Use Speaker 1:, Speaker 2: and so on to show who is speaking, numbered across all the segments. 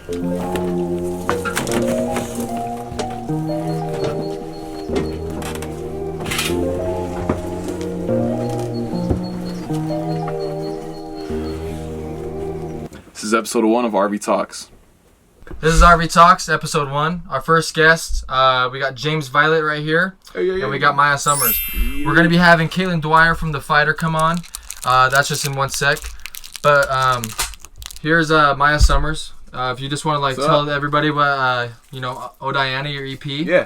Speaker 1: This is episode 1 of RV Talks.
Speaker 2: This is RV Talks, episode 1. Our first guest, we got James Violet right here, and we got Miah Summers. We're going to be having Caitlin Dwyer from The Fighter come on. That's just in one sec. But here's Miah Summers. If you just want to tell everybody what, Oh Diana, your EP.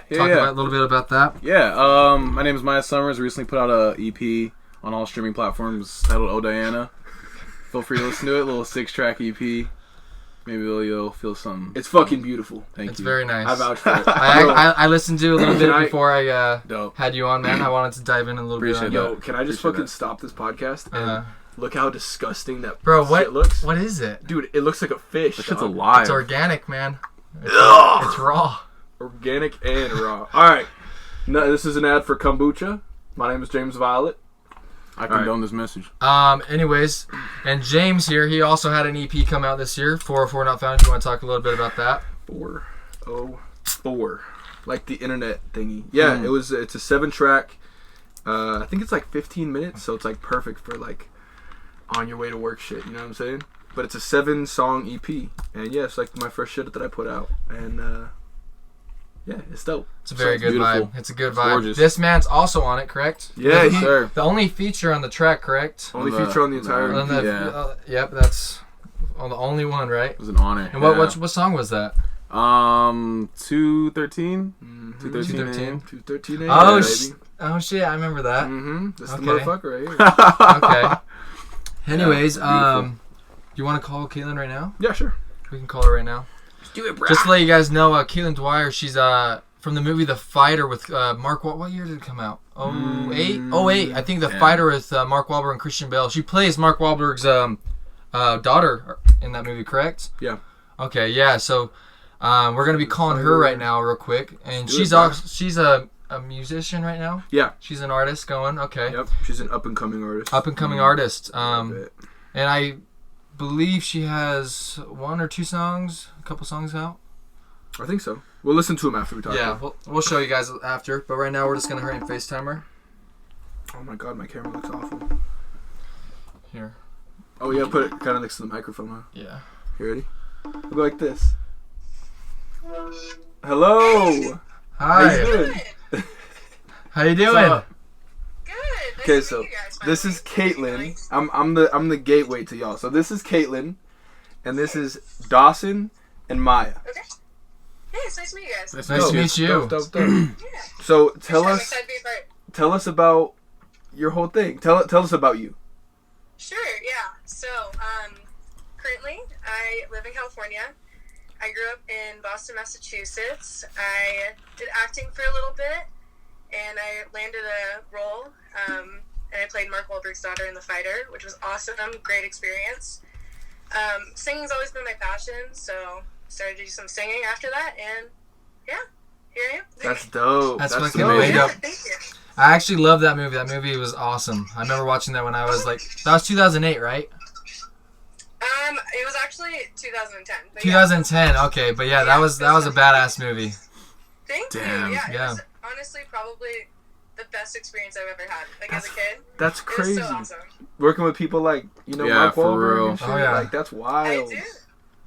Speaker 2: Talk about a little bit about that.
Speaker 1: Yeah, my name is Miah Summers. Recently put out a EP on all streaming platforms titled Oh Diana. Feel free to listen to it. A little 6-track EP. Maybe you'll feel something.
Speaker 3: It's fucking beautiful.
Speaker 1: Thank you.
Speaker 2: It's very nice.
Speaker 3: I vouch for it.
Speaker 2: I listened to it a little bit before I had you on, man. I wanted to dive in a little bit.
Speaker 3: Yo, can I just fucking stop this podcast and look how disgusting that shit looks?
Speaker 2: What is it?
Speaker 3: Dude, it looks like a fish.
Speaker 1: That shit's alive.
Speaker 2: It's organic, man. It's raw.
Speaker 3: Organic and raw. Alright. No, this is an ad for kombucha. My name is James Violet.
Speaker 1: I condone this message.
Speaker 2: Anyways, and James here, he also had an EP come out this year, 404 Not Found. If you want to talk a little bit about that.
Speaker 3: 404. Like the internet thingy. Yeah, it's a 7-track. I think it's like 15 minutes, so it's like perfect for like on your way to work shit, you know what I'm saying? But it's a 7-song EP. And yeah, it's like my first shit that I put out. And yeah, it's dope.
Speaker 2: It's a very good
Speaker 1: beautiful.
Speaker 2: vibe. It's a good vibe.
Speaker 1: Gorgeous.
Speaker 2: This man's also on it, correct?
Speaker 3: Yeah, sir.
Speaker 2: The only feacer on the track, correct?
Speaker 3: Only feature on the entire EP.
Speaker 2: Yep, that's the only one, right?
Speaker 1: It was an honor.
Speaker 2: And what song was that?
Speaker 1: 213?
Speaker 3: 213
Speaker 2: Oh, shit, I remember that.
Speaker 3: This is the motherfucker right
Speaker 2: Okay.
Speaker 3: here.
Speaker 2: Anyways, you want to call Caitlin right now?
Speaker 3: Yeah, sure.
Speaker 2: We can call her right now.
Speaker 3: Do it, bro.
Speaker 2: Just to let you guys know, Caitlin Dwyer, she's from the movie The Fighter with Mark What year did it come out? 08? 08. I think The Fighter with Mark Whalbergs and Christian Bales. She plays Mark Whalbergs' daughter in that movie, correct?
Speaker 3: Yeah.
Speaker 2: Okay, yeah. So we're going to be calling her right now real quick. And she's a musician right now?
Speaker 3: Yeah.
Speaker 2: She's an artist going, okay.
Speaker 3: Yep. She's an up-and-coming artist.
Speaker 2: Up-and-coming artist. And I believe she has 1 or 2 songs, a couple songs out.
Speaker 3: I think so. We'll listen to them after we talk.
Speaker 2: Yeah, we'll show you guys after. But right now, we're just gonna hurry and FaceTime her.
Speaker 3: Oh my god, my camera looks awful.
Speaker 2: Here.
Speaker 3: Oh yeah, put it kind of next to the microphone, huh?
Speaker 2: Yeah.
Speaker 3: You ready? We'll go like this. Hello.
Speaker 2: Hi.
Speaker 3: How you doing?
Speaker 2: How you doing?
Speaker 4: Good.
Speaker 3: Okay,
Speaker 4: Nice to
Speaker 3: so
Speaker 4: meet you guys,
Speaker 3: this is Caitlin. I'm the gateway to y'all. So this is Caitlin, and this is Dawson and Miah.
Speaker 4: Okay. Hey, it's nice to meet you guys.
Speaker 2: It's nice to meet you.
Speaker 3: Dope.
Speaker 4: Yeah.
Speaker 3: So tell
Speaker 4: I'm
Speaker 3: us
Speaker 4: excited to be a part.
Speaker 3: tell us about your whole thing. Tell us about you.
Speaker 4: Sure, yeah. So, currently, I live in California. I grew up in Boston, Massachusetts. I did acting for a little bit, and I landed a role, and I played Mark Whalbergs' daughter in The Fighter, which was awesome, great experience. Singing's always been my passion, so started to do some singing after that, and yeah, here I am.
Speaker 3: That's dope.
Speaker 2: That's
Speaker 3: That's
Speaker 2: fucking
Speaker 3: amazing.
Speaker 2: dope.
Speaker 4: Thank you.
Speaker 2: I actually love that movie. That movie was awesome. I remember watching that when I was that was 2008, right?
Speaker 4: It was actually 2010. But
Speaker 2: 2010. Okay, but yeah, that was a badass movie.
Speaker 4: Thank
Speaker 1: Damn.
Speaker 4: you. Yeah,
Speaker 2: Yeah.
Speaker 4: it was honestly probably the best experience I've ever had. As a kid.
Speaker 3: That's
Speaker 4: It
Speaker 3: crazy.
Speaker 4: was so awesome.
Speaker 3: Working with people like Mark
Speaker 1: for
Speaker 3: Whalbergs
Speaker 1: real.
Speaker 3: and shit.
Speaker 2: Oh, yeah.
Speaker 3: Like that's
Speaker 4: I
Speaker 3: wild.
Speaker 4: do.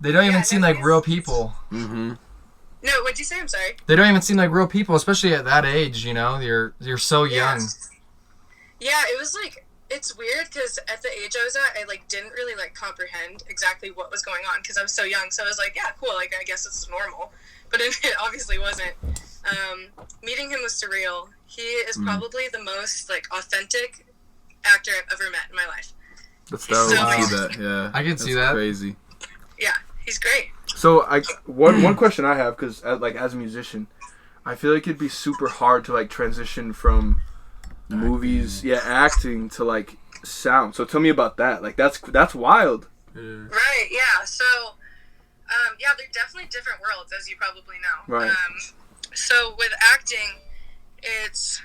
Speaker 2: They don't even
Speaker 4: Yeah,
Speaker 2: seem
Speaker 4: that
Speaker 2: like
Speaker 4: is-
Speaker 2: real people.
Speaker 1: Mm-hmm.
Speaker 4: No, what'd you say? I'm sorry.
Speaker 2: They don't even seem like real people, especially at that age. You're so young.
Speaker 4: Yeah, it was it's weird because at the age I was at, I didn't really comprehend exactly what was going on because I was so young. So I was like, yeah, cool. I guess this is normal, but it obviously wasn't. Meeting him was surreal. He is probably the most authentic actor I've ever met in my life.
Speaker 1: That's dope.
Speaker 4: So
Speaker 1: I
Speaker 4: nice.
Speaker 1: see that. Yeah.
Speaker 2: I can see that.
Speaker 1: Crazy.
Speaker 4: Yeah, he's great.
Speaker 3: So one question I have, because as a musician, I feel like it'd be super hard to transition from movies, acting to sound. So tell me about that. That's wild.
Speaker 4: Right, yeah. So, they're definitely different worlds, as you probably know.
Speaker 3: Right.
Speaker 4: So with acting, it's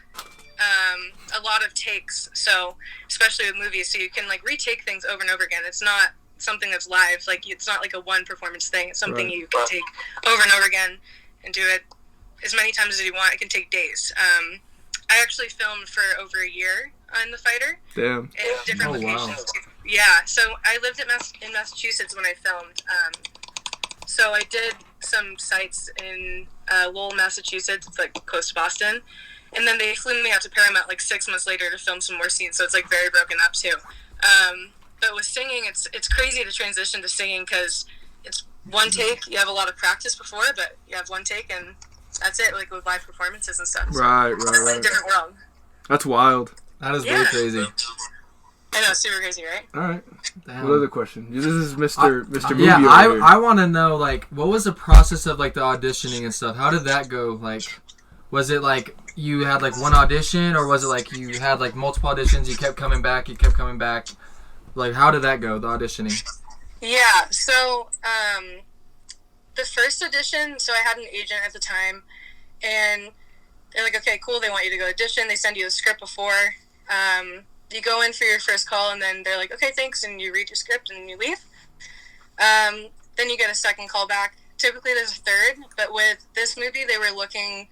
Speaker 4: a lot of takes. So especially with movies, so you can retake things over and over again. It's not something that's live. Like, it's not like a one performance thing. It's something you can take over and over again and do it as many times as you want. It can take days. I actually filmed for over a year on The Fighter.
Speaker 3: Damn.
Speaker 4: In different locations. Wow. Yeah, so I lived in Massachusetts when I filmed. So I did some sites in Lowell, Massachusetts. It's like close to Boston. And then they flew me out to Paramount like 6 months later to film some more scenes. So it's like very broken up too. But with singing, it's crazy to transition to singing because it's one take. You have a lot of practice before, but you have one take and that's it, like with live performances and stuff. So
Speaker 3: right.
Speaker 4: It's a different world.
Speaker 3: That's wild.
Speaker 2: That is way crazy.
Speaker 4: I know, super crazy, right?
Speaker 3: All right.
Speaker 2: Damn.
Speaker 3: What other question? This is Mr. Movie
Speaker 2: yeah,
Speaker 3: over here.
Speaker 2: I want to know, like, what was the process of, like, the auditioning and stuff? How did that go? Like, was it, like, you had, like, one audition, or was it, like, you had, like, multiple auditions, you kept coming back? Like, how did that go, the auditioning?
Speaker 4: Yeah, so, the first audition, so I had an agent at the time, and they're like, okay, cool, they want you to go audition. They send you the script before. You go in for your first call, and then they're like, okay, thanks, and you read your script, and you leave. Then you get a second call back. Typically, there's a third, but with this movie, they were looking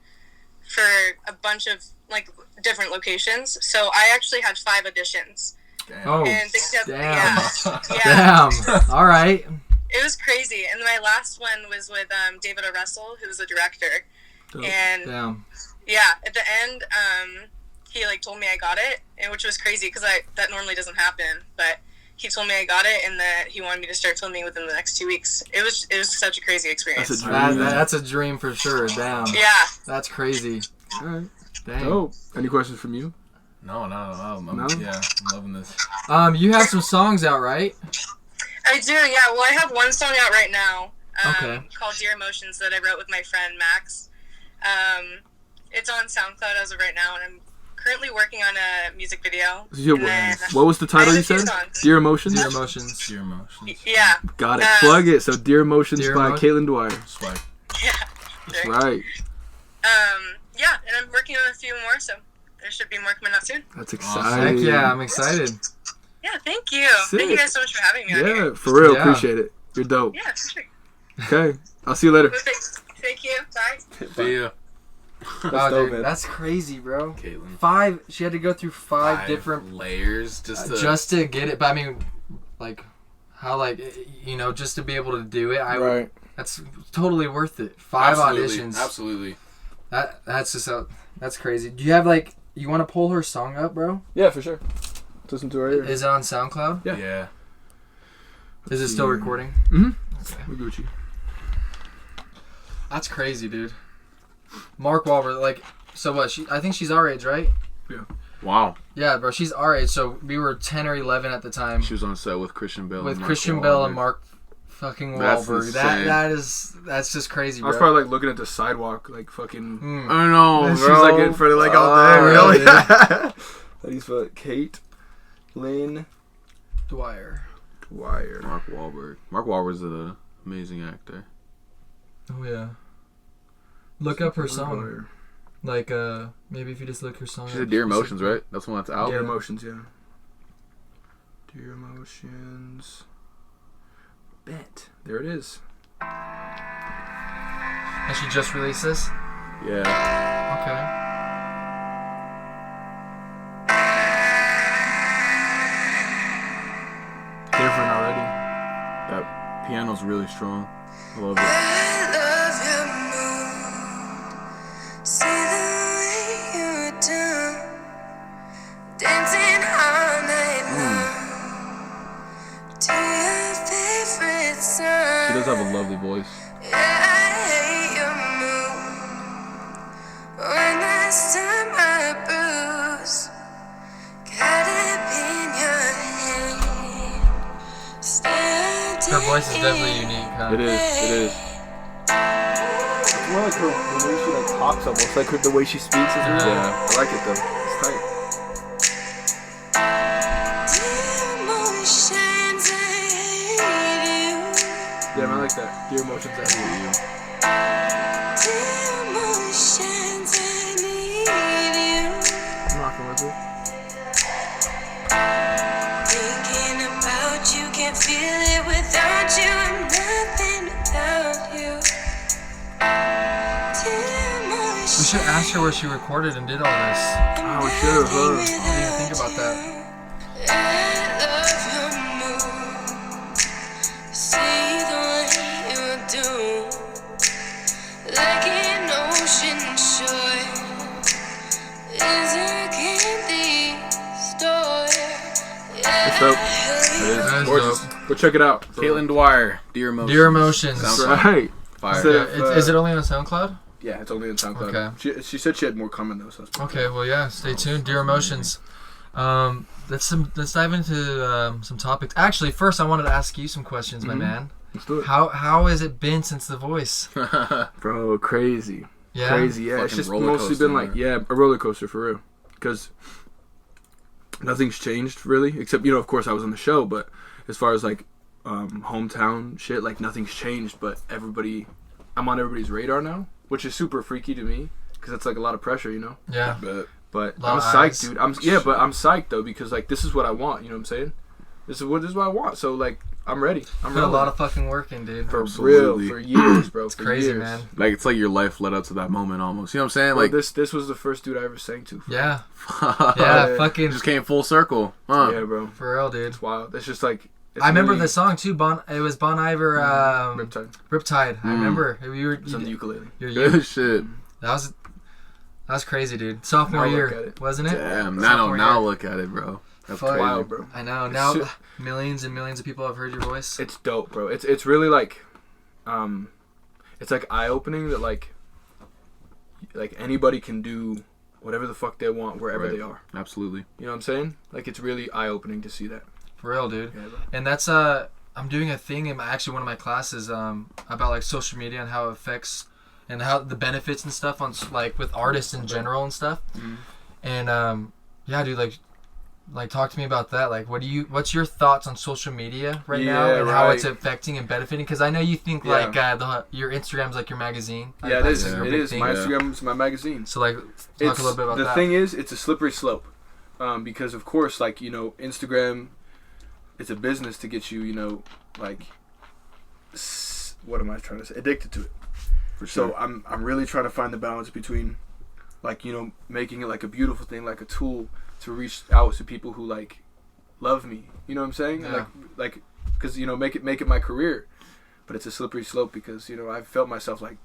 Speaker 4: for a bunch of, like, different locations. So I actually had 5 auditions.
Speaker 2: Damn. Oh,
Speaker 4: and they kept,
Speaker 2: damn.
Speaker 4: Yeah.
Speaker 2: Damn. All right.
Speaker 4: It was crazy. And my last one was with David O. Russell, who's the director.
Speaker 3: Oh,
Speaker 4: and,
Speaker 2: damn.
Speaker 4: Yeah, at the end, he, like, told me I got it, and which was crazy because that normally doesn't happen. But he told me I got it and that he wanted me to start filming within the next 2 weeks. It was such a crazy experience.
Speaker 3: That's a dream.
Speaker 2: That's a dream for sure. Damn.
Speaker 4: Yeah.
Speaker 2: That's crazy.
Speaker 3: All right.
Speaker 2: Dang.
Speaker 3: Oh, any questions from you?
Speaker 1: No.
Speaker 3: No?
Speaker 1: Yeah, I'm loving this.
Speaker 2: You have some songs out, right?
Speaker 4: I do, yeah. Well, I have one song out right now called Dear Emotions that I wrote with my friend Max. It's on SoundCloud as of right now, and I'm currently working on a music video.
Speaker 3: What was the title you said? Dear Emotions?
Speaker 2: Dear Emotions.
Speaker 1: Dear Emotions.
Speaker 4: Yeah.
Speaker 3: Got it. Plug it. So Dear Emotions by Caitlin Dwyer.
Speaker 1: Swipe.
Speaker 4: Yeah.
Speaker 3: That's right.
Speaker 4: Yeah, and I'm working on a few more, so there should be more coming out soon.
Speaker 3: That's
Speaker 2: Heck
Speaker 3: exciting.
Speaker 2: yeah, I'm excited.
Speaker 4: Yeah, thank you.
Speaker 3: Sick.
Speaker 4: Thank you guys so much for having me on here.
Speaker 3: Yeah, for real.
Speaker 2: Yeah.
Speaker 3: Appreciate it. You're dope.
Speaker 4: Yeah, for sure.
Speaker 3: Okay. I'll see you later.
Speaker 4: Thank you. Bye.
Speaker 1: See ya.
Speaker 2: Wow,
Speaker 3: dope,
Speaker 2: dude,
Speaker 3: man.
Speaker 2: that's crazy, bro.
Speaker 1: Caitlin.
Speaker 2: She had to go through 5 different
Speaker 1: layers just
Speaker 2: to get it. But I mean, like, how, like, you know, just to be able to do it,
Speaker 3: Right.
Speaker 2: That's totally worth it. 5 auditions.
Speaker 1: Absolutely.
Speaker 2: That's just that's crazy. Do you have, like, you want to pull her song up, bro?
Speaker 3: Yeah, for sure. Listen to her right here.
Speaker 2: Is it on SoundCloud?
Speaker 1: Yeah.
Speaker 2: Is it still recording?
Speaker 3: Mm-hmm.
Speaker 2: Okay.
Speaker 3: We're Gucci.
Speaker 2: That's crazy, dude. Mark Whalbergs, like, so what? I think she's our age, right?
Speaker 3: Yeah.
Speaker 1: Wow.
Speaker 2: Yeah, bro. She's our age, so we were 10 or 11 at the time.
Speaker 1: She was on set with Christian Bale.
Speaker 2: With Christian Bale and Mark fucking Whalbergs. That's just crazy, bro.
Speaker 3: I was probably like looking at the sidewalk, like fucking.
Speaker 1: I know.
Speaker 3: And she was like in front of like all day.
Speaker 2: really?
Speaker 3: That is for Kate, Lynn,
Speaker 2: Dwyer.
Speaker 1: Mark Whalbergs. Mark Whalbergs is an amazing actor.
Speaker 2: Oh yeah. Look up her song. Like maybe if you just look her song.
Speaker 1: She said Dear Emotions, right? That's the one that's out.
Speaker 3: Dear Emotions, yeah. Dear Emotions. Bet. There it is.
Speaker 2: And she just released this?
Speaker 1: Yeah.
Speaker 2: Okay.
Speaker 3: Different already.
Speaker 1: That piano's really strong. I love it. She does have a lovely voice.
Speaker 2: Her voice is definitely unique, huh?
Speaker 1: It is.
Speaker 3: It's more like the way she like talks, almost like the way she speaks. Is really
Speaker 1: Yeah.
Speaker 3: I like it though. It's tight. Yeah, I like that. Dear Emotions, I hate you. I'm rocking with it.
Speaker 5: Thinking about you, can't feel it
Speaker 2: should ask her where she recorded and did all this.
Speaker 3: Oh, we should have.
Speaker 2: I didn't even think about that.
Speaker 3: It's dope.
Speaker 2: That is
Speaker 3: Gorgeous.
Speaker 2: dope.
Speaker 3: Go check it out.
Speaker 1: Caitlin Dwyer, Dear Emotions.
Speaker 2: Dear Emotions.
Speaker 3: That's
Speaker 1: SoundCloud.
Speaker 3: right.
Speaker 1: Fire.
Speaker 2: Is it only on SoundCloud?
Speaker 3: Yeah, it's only on SoundCloud.
Speaker 2: Okay.
Speaker 3: She said she had more coming though. So that's
Speaker 2: Okay, well, yeah, stay tuned. Dear Emotions. Let's dive into some topics. Actually, first I wanted to ask you some questions, my man.
Speaker 3: Let's do it.
Speaker 2: How has it been since The Voice?
Speaker 3: Bro, crazy.
Speaker 2: Yeah?
Speaker 3: Crazy, yeah. It's
Speaker 1: Fucking
Speaker 3: just
Speaker 1: roller
Speaker 3: mostly
Speaker 1: coaster,
Speaker 3: been like,
Speaker 1: man.
Speaker 3: yeah, a roller coaster for real. Because nothing's changed really, except, you know, of course I was on the show, but as far as like hometown shit, like nothing's changed, but I'm on everybody's radar now, which is super freaky to me, because it's like a lot of pressure, you know?
Speaker 2: Yeah.
Speaker 3: But
Speaker 2: Lot
Speaker 3: I'm
Speaker 2: of
Speaker 3: psyched,
Speaker 2: eyes.
Speaker 3: dude. I'm psyched though, because like this is what I want, you know what I'm saying? This is what I want, so like I'm ready. I'm
Speaker 2: Put a
Speaker 3: ready.
Speaker 2: lot of fucking work in, dude.
Speaker 3: For
Speaker 1: Absolutely.
Speaker 3: real, for years, bro.
Speaker 2: It's
Speaker 3: for
Speaker 2: crazy,
Speaker 3: years.
Speaker 2: man.
Speaker 1: Like, it's like your life led up to that moment almost. You know what I'm saying?
Speaker 3: Bro,
Speaker 1: Like,
Speaker 3: this was the first dude I ever sang to.
Speaker 2: Yeah.
Speaker 1: yeah,
Speaker 2: Yeah, fucking
Speaker 1: just came full circle. Huh?
Speaker 3: Yeah, bro.
Speaker 2: for real, dude.
Speaker 3: It's wild. It's just like
Speaker 2: I remember
Speaker 3: really-
Speaker 2: the song too. It was Bon Iver.
Speaker 3: Riptide.
Speaker 2: Riptide. I remember.
Speaker 3: It's on the ukulele.
Speaker 1: Good shit.
Speaker 2: That was crazy, dude. Sophomore
Speaker 3: Now look
Speaker 2: year,
Speaker 3: at it.
Speaker 2: wasn't it?
Speaker 1: Damn.
Speaker 2: Sophomore
Speaker 1: Now
Speaker 2: year.
Speaker 1: look at it, bro. That's
Speaker 2: Fuck.
Speaker 1: crazy.
Speaker 3: Wild, bro.
Speaker 2: I know. Now
Speaker 3: Shit.
Speaker 2: millions and millions of people have heard your voice.
Speaker 3: It's dope, bro. It's really like, it's like eye opening that like anybody can do whatever the fuck they want wherever
Speaker 1: Right.
Speaker 3: they are.
Speaker 1: Absolutely.
Speaker 3: You know what I'm saying? Like it's really eye opening to see that.
Speaker 2: For real, dude.
Speaker 3: Yeah, bro.
Speaker 2: And that's I'm doing a thing in one of my classes about like social media and how it affects and how the benefits and stuff on like with artists in general and stuff. And yeah, dude, like talk to me about that. Like, what's your thoughts on social media right now and how it's affecting and benefiting? Because I know you think like your Instagram's like your magazine. Like,
Speaker 3: Yeah, it
Speaker 2: that's
Speaker 3: is.
Speaker 2: your
Speaker 3: It
Speaker 2: big
Speaker 3: is.
Speaker 2: thing.
Speaker 3: My Instagram's my magazine.
Speaker 2: So like, talk a little bit about
Speaker 3: the
Speaker 2: that.
Speaker 3: thing is, it's a slippery slope, because of course, like, you know, Instagram, it's a business to get you, you know, like, what am I trying to say? Addicted to it.
Speaker 1: For sure.
Speaker 3: So I'm really trying to find the balance between, like, you know, making it like a beautiful thing, like a tool to reach out to people who like love me. You know what I'm saying?
Speaker 2: Yeah.
Speaker 3: Like, because, you know, make it my career, but it's a slippery slope because, you know, I've felt myself like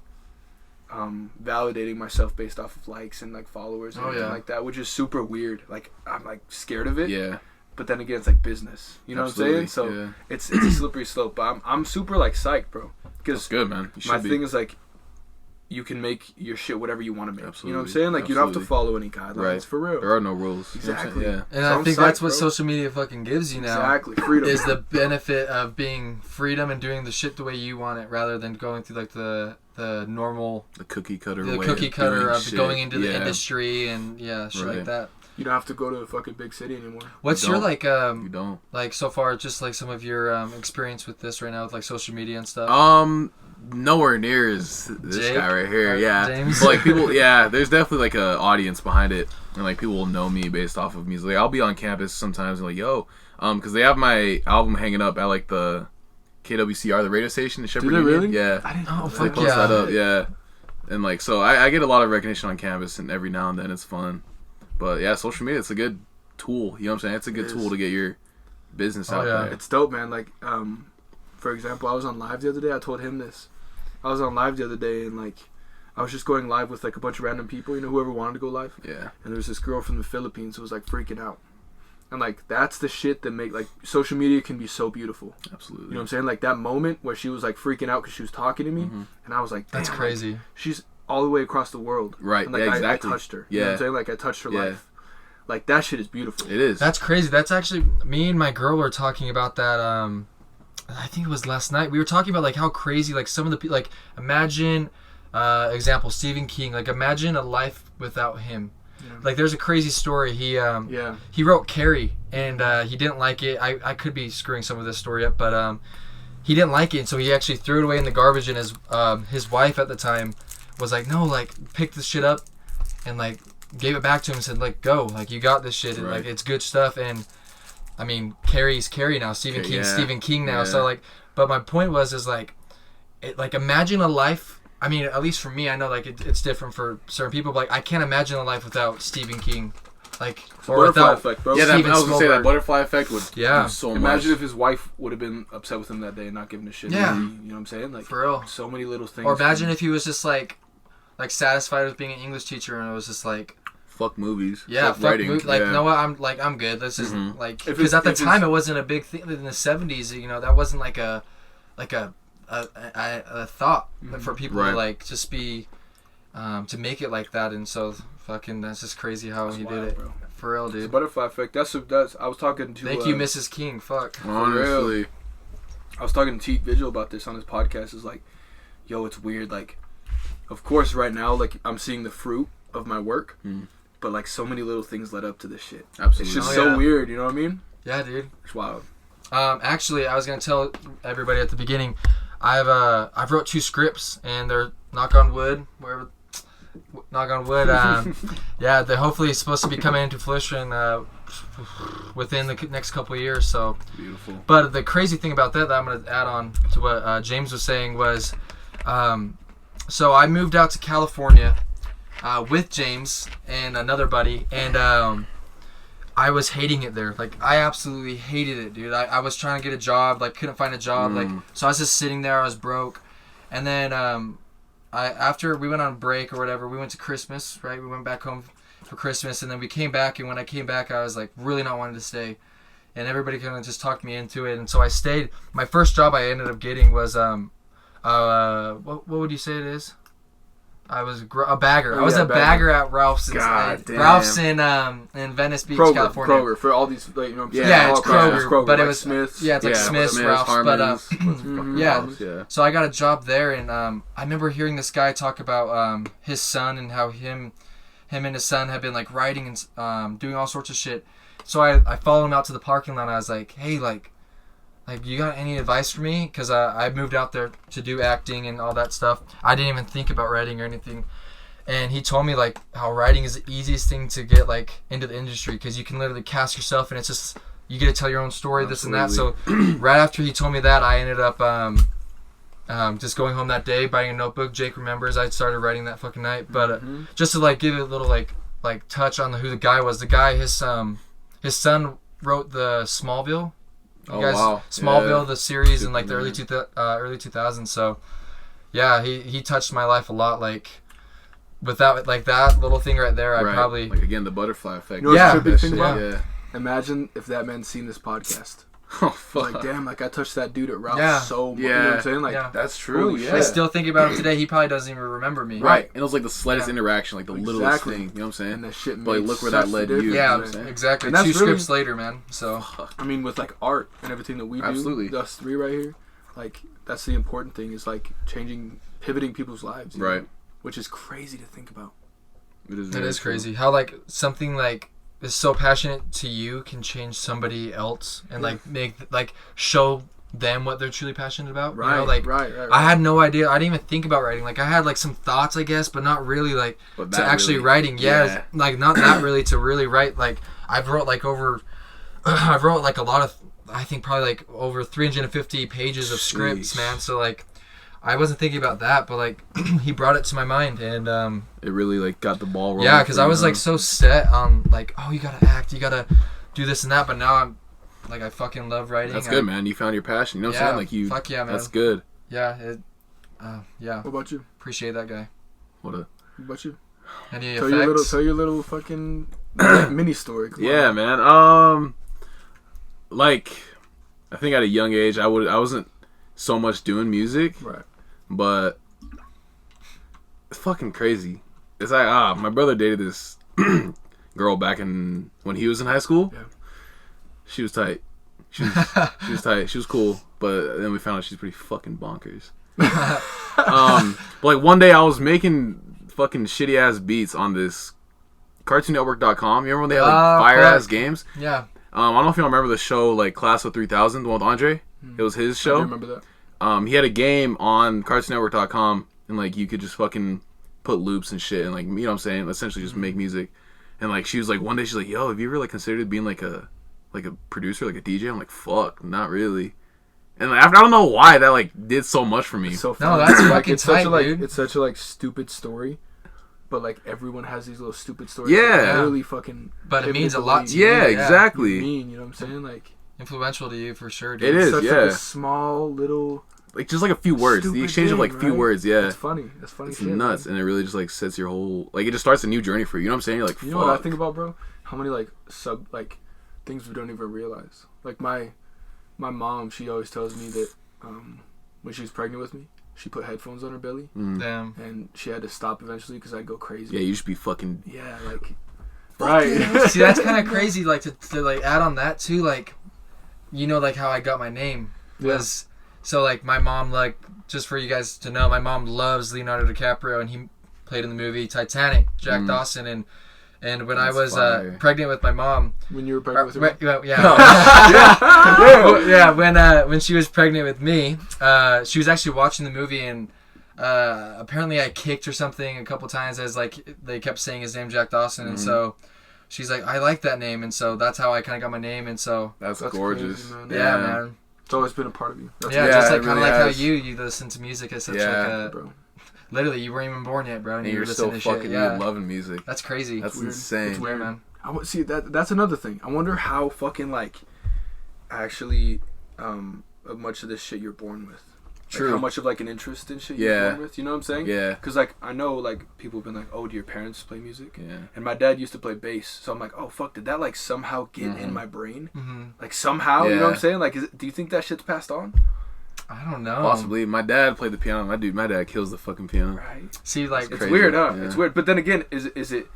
Speaker 3: validating myself based off of likes and like followers and everything like that, which is super weird. Like, I'm like scared of it.
Speaker 1: Yeah.
Speaker 3: But then again, it's like business. You know
Speaker 1: Absolutely.
Speaker 3: what I'm saying? So
Speaker 1: Yeah.
Speaker 3: it's a slippery slope. But I'm super like psyched, bro. Because
Speaker 1: That's good, man. You should
Speaker 3: my
Speaker 1: be.
Speaker 3: thing is like, you can make your shit whatever you want to make.
Speaker 1: Absolutely.
Speaker 3: You know what I'm saying? Like, you don't have to
Speaker 1: Absolutely.
Speaker 3: follow any guidelines.
Speaker 1: Right.
Speaker 3: For real.
Speaker 1: There are no rules. You know what I'm
Speaker 3: Exactly.
Speaker 1: saying? Yeah.
Speaker 2: And
Speaker 3: So
Speaker 2: I
Speaker 3: I'm
Speaker 2: think
Speaker 3: psyched,
Speaker 2: that's what
Speaker 3: bro.
Speaker 2: social media fucking gives you now.
Speaker 3: Exactly. Freedom.
Speaker 2: Is the benefit of being freedom and doing the shit the way you want it, rather than going through like the normal,
Speaker 1: The cookie cutter
Speaker 2: the
Speaker 1: way
Speaker 2: cookie
Speaker 1: of
Speaker 2: cutter
Speaker 1: doing
Speaker 2: of
Speaker 1: shit.
Speaker 2: going into the
Speaker 1: Yeah.
Speaker 2: industry and shit like
Speaker 1: Right.
Speaker 2: that.
Speaker 3: You don't have to go to a fucking big city anymore.
Speaker 2: What's
Speaker 1: You
Speaker 2: your
Speaker 1: don't.
Speaker 2: like
Speaker 1: You don't.
Speaker 2: like so far, just like some of your experience with this right now with like social media and stuff?
Speaker 1: Nowhere near as this
Speaker 2: Jake?
Speaker 1: guy right here. Yeah.
Speaker 2: James?
Speaker 1: But, like, people, yeah, there's definitely like a audience behind it, and like people will know me based off of music. Like, I'll be on campus sometimes and like, yo, because they have my album hanging up at like the KWCR, the radio station in Shepherd
Speaker 3: they
Speaker 1: Union.
Speaker 3: really?
Speaker 1: Yeah.
Speaker 3: I didn't
Speaker 2: Oh,
Speaker 3: know
Speaker 1: They
Speaker 2: fuck
Speaker 1: post
Speaker 2: yeah.
Speaker 1: that up, yeah. And like, so I get a lot of recognition on campus, and every now and then it's fun. But yeah, social media, it's a good tool. You know what I'm saying? It's a good
Speaker 3: It
Speaker 1: tool
Speaker 3: is.
Speaker 1: to get your business
Speaker 2: Oh,
Speaker 1: out
Speaker 2: yeah.
Speaker 1: there.
Speaker 3: It's dope, man. Like, for example, I was on live the other day. I told him this. I was on live the other day, and like, I was just going live with like a bunch of random people, you know, whoever wanted to go live.
Speaker 1: Yeah.
Speaker 3: And there was this girl from the Philippines who was like freaking out. And like, that's the shit that make like social media can be so beautiful.
Speaker 1: Absolutely.
Speaker 3: You know what I'm saying? Like that moment where she was like freaking out because she was talking to me, and I was like,
Speaker 2: That's
Speaker 3: damn,
Speaker 2: crazy.
Speaker 3: Like, she's all the way across the world.
Speaker 1: Right.
Speaker 3: And like,
Speaker 1: Yeah, exactly.
Speaker 3: I touched her. You know what
Speaker 1: Yeah.
Speaker 3: I'm saying? Like I touched her
Speaker 1: Yeah.
Speaker 3: life. Like that shit is beautiful.
Speaker 1: It is.
Speaker 2: That's crazy. That's actually me and my girl were talking about that. I think it was last night. We were talking about like how crazy like some of the people like imagine example Stephen King. Like imagine a life without him.
Speaker 3: Yeah.
Speaker 2: Like there's a crazy story. He
Speaker 3: Yeah.
Speaker 2: he wrote Carrie and he didn't like it. I could be screwing some of this story up, but he didn't like it, and so he actually threw it away in the garbage. And his wife at the time was like, no, like pick this shit up and like gave it back to him and said like go, like you got this shit and
Speaker 1: Right.
Speaker 2: like it's good stuff. And I mean Carrie's Carrie now, Stephen
Speaker 1: Okay,
Speaker 2: King's
Speaker 1: yeah.
Speaker 2: Stephen King now.
Speaker 1: Yeah.
Speaker 2: So like, but my point was is like, it, like imagine a life I mean, at least for me, I know like it's different for certain people, but like I can't imagine a life without Stephen King. Like, or
Speaker 3: butterfly
Speaker 2: without
Speaker 3: effect, bro.
Speaker 1: Yeah,
Speaker 2: Steven
Speaker 1: I was gonna say
Speaker 2: Spielberg.
Speaker 1: that butterfly effect would
Speaker 2: Yeah.
Speaker 1: do so much.
Speaker 3: Imagine if his wife would have been upset with him that day and not giving a shit.
Speaker 2: Yeah.
Speaker 3: You know what I'm saying? Like,
Speaker 2: For real.
Speaker 3: so many little things.
Speaker 2: Or imagine if he was just like satisfied with being an English teacher and it was just like,
Speaker 1: fuck movies.
Speaker 2: yeah, fuck
Speaker 1: writing.
Speaker 2: like,
Speaker 1: yeah.
Speaker 2: you know what, I'm good. This is like,
Speaker 3: If
Speaker 2: because
Speaker 3: it's-
Speaker 2: at the
Speaker 3: if
Speaker 2: time
Speaker 3: it's-
Speaker 2: it wasn't a big thing in the 70s. You know, that wasn't like a thought for people
Speaker 1: Right.
Speaker 2: to like just be to make it like that. And so fucking that's just crazy how he
Speaker 3: wild,
Speaker 2: did it.
Speaker 3: bro.
Speaker 2: For real,
Speaker 3: The
Speaker 2: dude.
Speaker 3: butterfly effect. That's I was talking to.
Speaker 2: Thank you, Mrs. King. Fuck.
Speaker 1: Honestly.
Speaker 3: I was talking to Teak Vigil about this on his podcast. It's like, yo, it's weird. Like, of course, right now, like I'm seeing the fruit of my work, but like so many little things led up to this shit.
Speaker 1: Absolutely.
Speaker 3: It's just
Speaker 2: Oh,
Speaker 3: so
Speaker 2: yeah.
Speaker 3: weird. You know what I mean?
Speaker 2: Yeah, dude.
Speaker 3: It's wild.
Speaker 2: Actually, I was gonna tell everybody at the beginning, I've wrote 2 scripts and they're knock on wood, wherever, knock on wood. Yeah, they're hopefully supposed to be coming into fruition within the next couple of years. So,
Speaker 1: Beautiful.
Speaker 2: but the crazy thing about that I'm gonna add on to what James was saying was, so I moved out to California with James and another buddy, and I was hating it there. Like, I absolutely hated it, dude. I was trying to get a job, like, couldn't find a job. Like, so I was just sitting there. I was broke. And then after we went on break or whatever, we went to Christmas, right? We went back home for Christmas, and then we came back. And when I came back, I was, like, really not wanting to stay. And everybody kind of just talked me into it. And so I stayed. My first job I ended up getting was, what would you say it is? I was a bagger.
Speaker 3: Oh,
Speaker 2: I was
Speaker 3: yeah,
Speaker 2: a bagger at Ralph's.
Speaker 1: God damn.
Speaker 2: Ralph's in Venice Beach, California.
Speaker 3: Kroger for all these, like, you know what I'm saying?
Speaker 2: Yeah,
Speaker 3: All
Speaker 2: it's
Speaker 3: across,
Speaker 2: Kroger, but it
Speaker 3: like
Speaker 2: was
Speaker 3: Smith's.
Speaker 2: Yeah, it's like Smith's, Ralph's,
Speaker 1: Harmons,
Speaker 2: but yeah.
Speaker 1: Harmons, yeah.
Speaker 2: So I got a job there, and I remember hearing this guy talk about his son and how him and his son had been like writing and doing all sorts of shit. So I followed him out to the parking lot. And I was like, hey, like you got any advice for me? Because I moved out there to do acting and all that stuff. I didn't even think about writing or anything. And he told me like how writing is the easiest thing to get like into the industry, because you can literally cast yourself and it's just you get to tell your own story, this and that. So right after he told me that, I ended up just going home that day, buying a notebook. Jake remembers I started writing that fucking night. But just to like give it a little like touch on who the guy was. The guy, his son wrote the Smallville. You guys,
Speaker 1: wow.
Speaker 2: Smallville,
Speaker 1: Yeah.
Speaker 2: the series in like the
Speaker 1: Superman.
Speaker 2: early 2000s. So yeah, he touched my life a lot. Like, without like that little thing right there, I probably
Speaker 1: like again the butterfly effect.
Speaker 3: You know what's
Speaker 2: Yeah.
Speaker 3: the big thing about?
Speaker 1: Yeah.
Speaker 3: Imagine if that man's seen this podcast.
Speaker 1: Oh fuck.
Speaker 3: Like, damn, like I touched that dude at Ralph's
Speaker 2: Yeah.
Speaker 3: so much.
Speaker 1: Yeah.
Speaker 3: You know what I'm saying? Like,
Speaker 2: Yeah.
Speaker 1: That's true.
Speaker 3: Holy
Speaker 1: Yeah.
Speaker 2: I still think about him today. He probably doesn't even remember me.
Speaker 1: Right. And it was like the slightest
Speaker 2: Yeah.
Speaker 1: interaction, like the littlest
Speaker 3: Exactly.
Speaker 1: thing. You know what I'm saying?
Speaker 3: and that shit made
Speaker 1: But like, look where
Speaker 3: such
Speaker 1: that
Speaker 3: a
Speaker 1: led you.
Speaker 3: difference.
Speaker 1: You know
Speaker 2: Yeah,
Speaker 1: what I'm saying?
Speaker 2: exactly.
Speaker 3: And that's
Speaker 2: 2
Speaker 3: really-
Speaker 2: scripts later, man. So
Speaker 3: I mean, with like art and everything that we do,
Speaker 1: Absolutely.
Speaker 3: us 3 right here, like that's the important thing, is like pivoting people's lives. You
Speaker 1: Right.
Speaker 3: know? Which is crazy to think about.
Speaker 1: It is.
Speaker 2: it
Speaker 1: very
Speaker 2: is
Speaker 1: true.
Speaker 2: crazy how like something like is so passionate to you can change somebody else and like show them what they're truly passionate about.
Speaker 3: Right.
Speaker 2: You know, like
Speaker 3: right.
Speaker 2: I had no idea. I didn't even think about writing. Like I had like some thoughts, I guess, but not really like
Speaker 1: But
Speaker 2: to
Speaker 1: that
Speaker 2: actually
Speaker 1: really-
Speaker 2: writing. Yeah,
Speaker 1: yeah.
Speaker 2: like not that really to really write. Like I've wrote like I've wrote like a lot of, I think probably like over 350 pages of scripts,
Speaker 1: Sheesh.
Speaker 2: man. So like I wasn't thinking about that, but like he brought it to my mind, and
Speaker 1: It really like got the ball rolling.
Speaker 2: yeah, because
Speaker 1: for
Speaker 2: I
Speaker 1: you,
Speaker 2: was
Speaker 1: huh?
Speaker 2: like so set on like, oh, you gotta act, you gotta do this and that, but now I'm like, I fucking love writing.
Speaker 1: That's good, man. You found your passion. You know what I'm saying? Like you.
Speaker 2: Fuck yeah, man.
Speaker 1: That's good.
Speaker 2: Yeah, yeah.
Speaker 3: What about you?
Speaker 2: Appreciate that guy.
Speaker 1: What a.
Speaker 3: What about you?
Speaker 2: Any
Speaker 3: Tell
Speaker 2: effects?
Speaker 3: your little fucking mini story. Come
Speaker 1: Yeah,
Speaker 3: on.
Speaker 1: man. Like, I think at a young age, I wasn't so much doing music,
Speaker 3: Right.
Speaker 1: but it's fucking crazy. It's like my brother dated this girl back in when he was in high school.
Speaker 3: Yeah.
Speaker 1: She was tight. She was tight. She was cool, but then we found out she's pretty fucking bonkers. But like one day I was making fucking shitty ass beats on this CartoonNetwork.com. You remember when they had like fire ass games?
Speaker 2: Yeah.
Speaker 1: I don't know if you remember the show like Class of 3000, the one with Andre. It was his
Speaker 3: I
Speaker 1: show.
Speaker 3: do remember that.
Speaker 1: He had a game on CartoonNetwork.com, and like you could just fucking put loops and shit, and like, you know what I'm saying, essentially just make music. And like she was like, one day she's like, yo, have you ever like considered being like a producer, like a DJ? I'm like, fuck, not really. And like, I don't know why that like did so much for me.
Speaker 3: It's so
Speaker 2: No,
Speaker 3: funny.
Speaker 2: that's
Speaker 3: Like,
Speaker 2: fucking
Speaker 3: it's such
Speaker 2: tight,
Speaker 3: a, like,
Speaker 2: dude.
Speaker 3: It's such a like stupid story, but like everyone has these little stupid stories.
Speaker 1: Yeah.
Speaker 3: that really fucking.
Speaker 2: But it
Speaker 3: heavily
Speaker 2: means a lot to
Speaker 3: believe.
Speaker 2: you.
Speaker 1: Yeah, exactly.
Speaker 3: You mean, you know what I'm saying? Like
Speaker 2: Influential to you for sure, dude.
Speaker 1: It is,
Speaker 3: such
Speaker 1: yeah.
Speaker 3: like a small little.
Speaker 1: Like just like a few words, the
Speaker 3: Stupid
Speaker 1: exchange of like
Speaker 3: thing,
Speaker 1: few
Speaker 3: right?
Speaker 1: words, yeah.
Speaker 3: That's funny. That's funny.
Speaker 1: It's
Speaker 3: shit,
Speaker 1: nuts,
Speaker 3: man.
Speaker 1: and it really just like sets your whole like it just starts a new journey for you. You know what I'm saying? You're like,
Speaker 3: You
Speaker 1: fuck.
Speaker 3: know what I think about, bro? How many like things we don't even realize. Like my mom, she always tells me that when she was pregnant with me, she put headphones on her belly,
Speaker 2: Damn.
Speaker 3: and she had to stop eventually because I'd go crazy.
Speaker 1: Yeah, you just be fucking.
Speaker 3: Yeah, like. Right.
Speaker 2: See, that's kind of crazy. Like to like add on that too. Like, you know, like how I got my name was so like my mom, like, just for you guys to know, my mom loves Leonardo DiCaprio, and he played in the movie Titanic, Jack Dawson, and when I
Speaker 1: That's
Speaker 2: was
Speaker 1: fire.
Speaker 2: pregnant with my mom,
Speaker 3: When you were pregnant with her.
Speaker 2: when she was pregnant with me, she was actually watching the movie, and apparently I kicked or something a couple times as like they kept saying his name, Jack Dawson, and so she's like, I like that name, and so that's how I kind of got my name, and so
Speaker 1: That's
Speaker 3: That's
Speaker 1: gorgeous.
Speaker 3: crazy, man.
Speaker 2: yeah, man.
Speaker 3: It's always been a part of you. That's
Speaker 2: Yeah,
Speaker 1: Yeah,
Speaker 2: just
Speaker 1: it
Speaker 2: like kind of
Speaker 1: really
Speaker 2: like how
Speaker 1: has.
Speaker 2: you listen to music as such
Speaker 1: Yeah.
Speaker 2: like
Speaker 3: good,
Speaker 2: a
Speaker 3: bro.
Speaker 2: literally you weren't even born yet, bro, and
Speaker 1: And
Speaker 2: you were
Speaker 1: you're still
Speaker 2: listening to
Speaker 1: fucking
Speaker 2: shit. Yeah,
Speaker 1: loving music.
Speaker 2: that's crazy.
Speaker 1: That's
Speaker 3: weird.
Speaker 1: insane.
Speaker 3: It's weird.
Speaker 2: Yeah, man.
Speaker 3: I want see that's another thing. I wonder how fucking like actually much of this shit you're born with.
Speaker 1: True.
Speaker 3: Like, how much of like an interest in shit
Speaker 1: Yeah.
Speaker 3: you're born with. You know what I'm saying?
Speaker 1: Yeah.
Speaker 3: Because like I know like people have been like, oh, do your parents play music?
Speaker 1: Yeah.
Speaker 3: And my dad used to play bass, so I'm like, oh fuck, did that like somehow get
Speaker 1: Mhm.
Speaker 3: in my brain?
Speaker 2: Mm-hmm.
Speaker 3: Like somehow, you know what
Speaker 1: Yeah.
Speaker 3: I'm saying? Like, do you think that shit's passed on?
Speaker 2: I don't know.
Speaker 1: Possibly. My dad played the piano. My dad kills the fucking piano.
Speaker 3: Right.
Speaker 2: See, like
Speaker 3: It's
Speaker 1: crazy.
Speaker 3: weird, huh?
Speaker 1: Yeah.
Speaker 3: It's weird. But then again, is it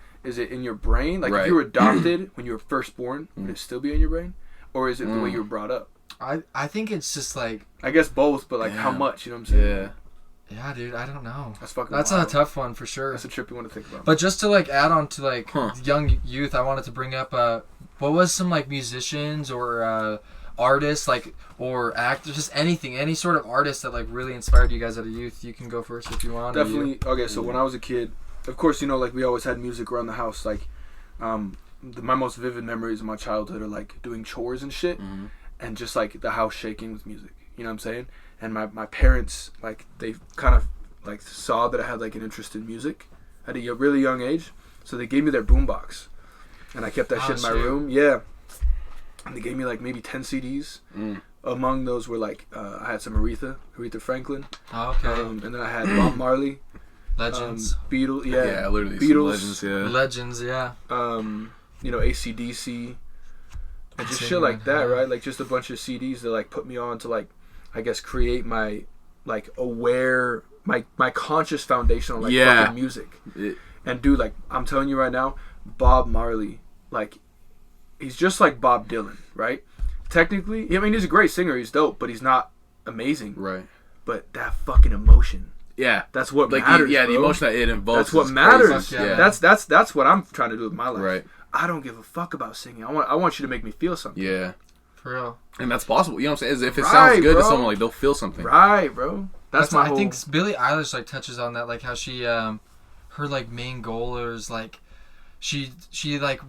Speaker 3: in your brain? Like
Speaker 1: Right.
Speaker 3: if you were adopted when you were first born, would it still be in your brain? Or is it the way you were brought up?
Speaker 2: I think it's just like
Speaker 3: I guess both, but like how
Speaker 1: Damn.
Speaker 3: much? You know what I'm saying?
Speaker 1: Yeah.
Speaker 2: yeah, dude. I don't know.
Speaker 3: That's fucking.
Speaker 2: That's
Speaker 3: wild.
Speaker 2: a tough one for sure.
Speaker 3: That's a trip you want to think about.
Speaker 2: But just to like add on to like
Speaker 1: Huh.
Speaker 2: young youth, I wanted to bring up what was some like musicians or artists like or actors, just anything, any sort of artist that like really inspired you guys at a youth. You can go first if you want. or you.
Speaker 3: Definitely. Okay, so when I was a kid, of course, you know, like we always had music around the house. Like, my most vivid memories of my childhood are like doing chores and shit, and just like the house shaking with music. You know what I'm saying? And my parents, like, they kind of like saw that I had like an interest in music at a really young age, so they gave me their boombox, and I kept that shit in my
Speaker 2: shit.
Speaker 3: room. Yeah. And they gave me like maybe 10 CDs. Among those were like I had some Aretha Franklin,
Speaker 2: Oh, okay.
Speaker 3: and then I had Bob Marley,
Speaker 2: Legends.
Speaker 3: Beatles,
Speaker 1: Yeah, literally. some
Speaker 3: Beatles,
Speaker 1: legends, yeah.
Speaker 2: Legends, yeah.
Speaker 3: you know, AC/DC, and just
Speaker 2: Same,
Speaker 3: shit like that,
Speaker 2: yeah.
Speaker 3: right? Like just a bunch of CDs that like put me on to like, I guess, create my like aware my conscious foundation on like
Speaker 1: Yeah.
Speaker 3: fucking music. And dude, like I'm telling you right now, Bob Marley, like he's just like Bob Dylan, right? Technically, I mean he's a great singer, he's dope, but he's not amazing.
Speaker 1: Right.
Speaker 3: But that fucking emotion,
Speaker 1: Yeah.
Speaker 3: that's what
Speaker 1: Like
Speaker 3: matters.
Speaker 1: the
Speaker 3: bro.
Speaker 1: emotion that it invokes.
Speaker 3: That's what
Speaker 1: is
Speaker 3: matters.
Speaker 1: crazy.
Speaker 2: Yeah.
Speaker 3: That's what I'm trying to do with my life.
Speaker 1: Right.
Speaker 3: I don't give a fuck about singing. I want you to make me feel something.
Speaker 1: Yeah.
Speaker 2: For real.
Speaker 1: And that's possible. You know what I'm saying? Is if it
Speaker 3: Right,
Speaker 1: sounds good to
Speaker 3: bro.
Speaker 1: someone, like they'll feel something.
Speaker 3: Right, bro. That's my
Speaker 2: I
Speaker 3: whole.
Speaker 2: think Billie Eilish like touches on that, like how she her like main goal is like she like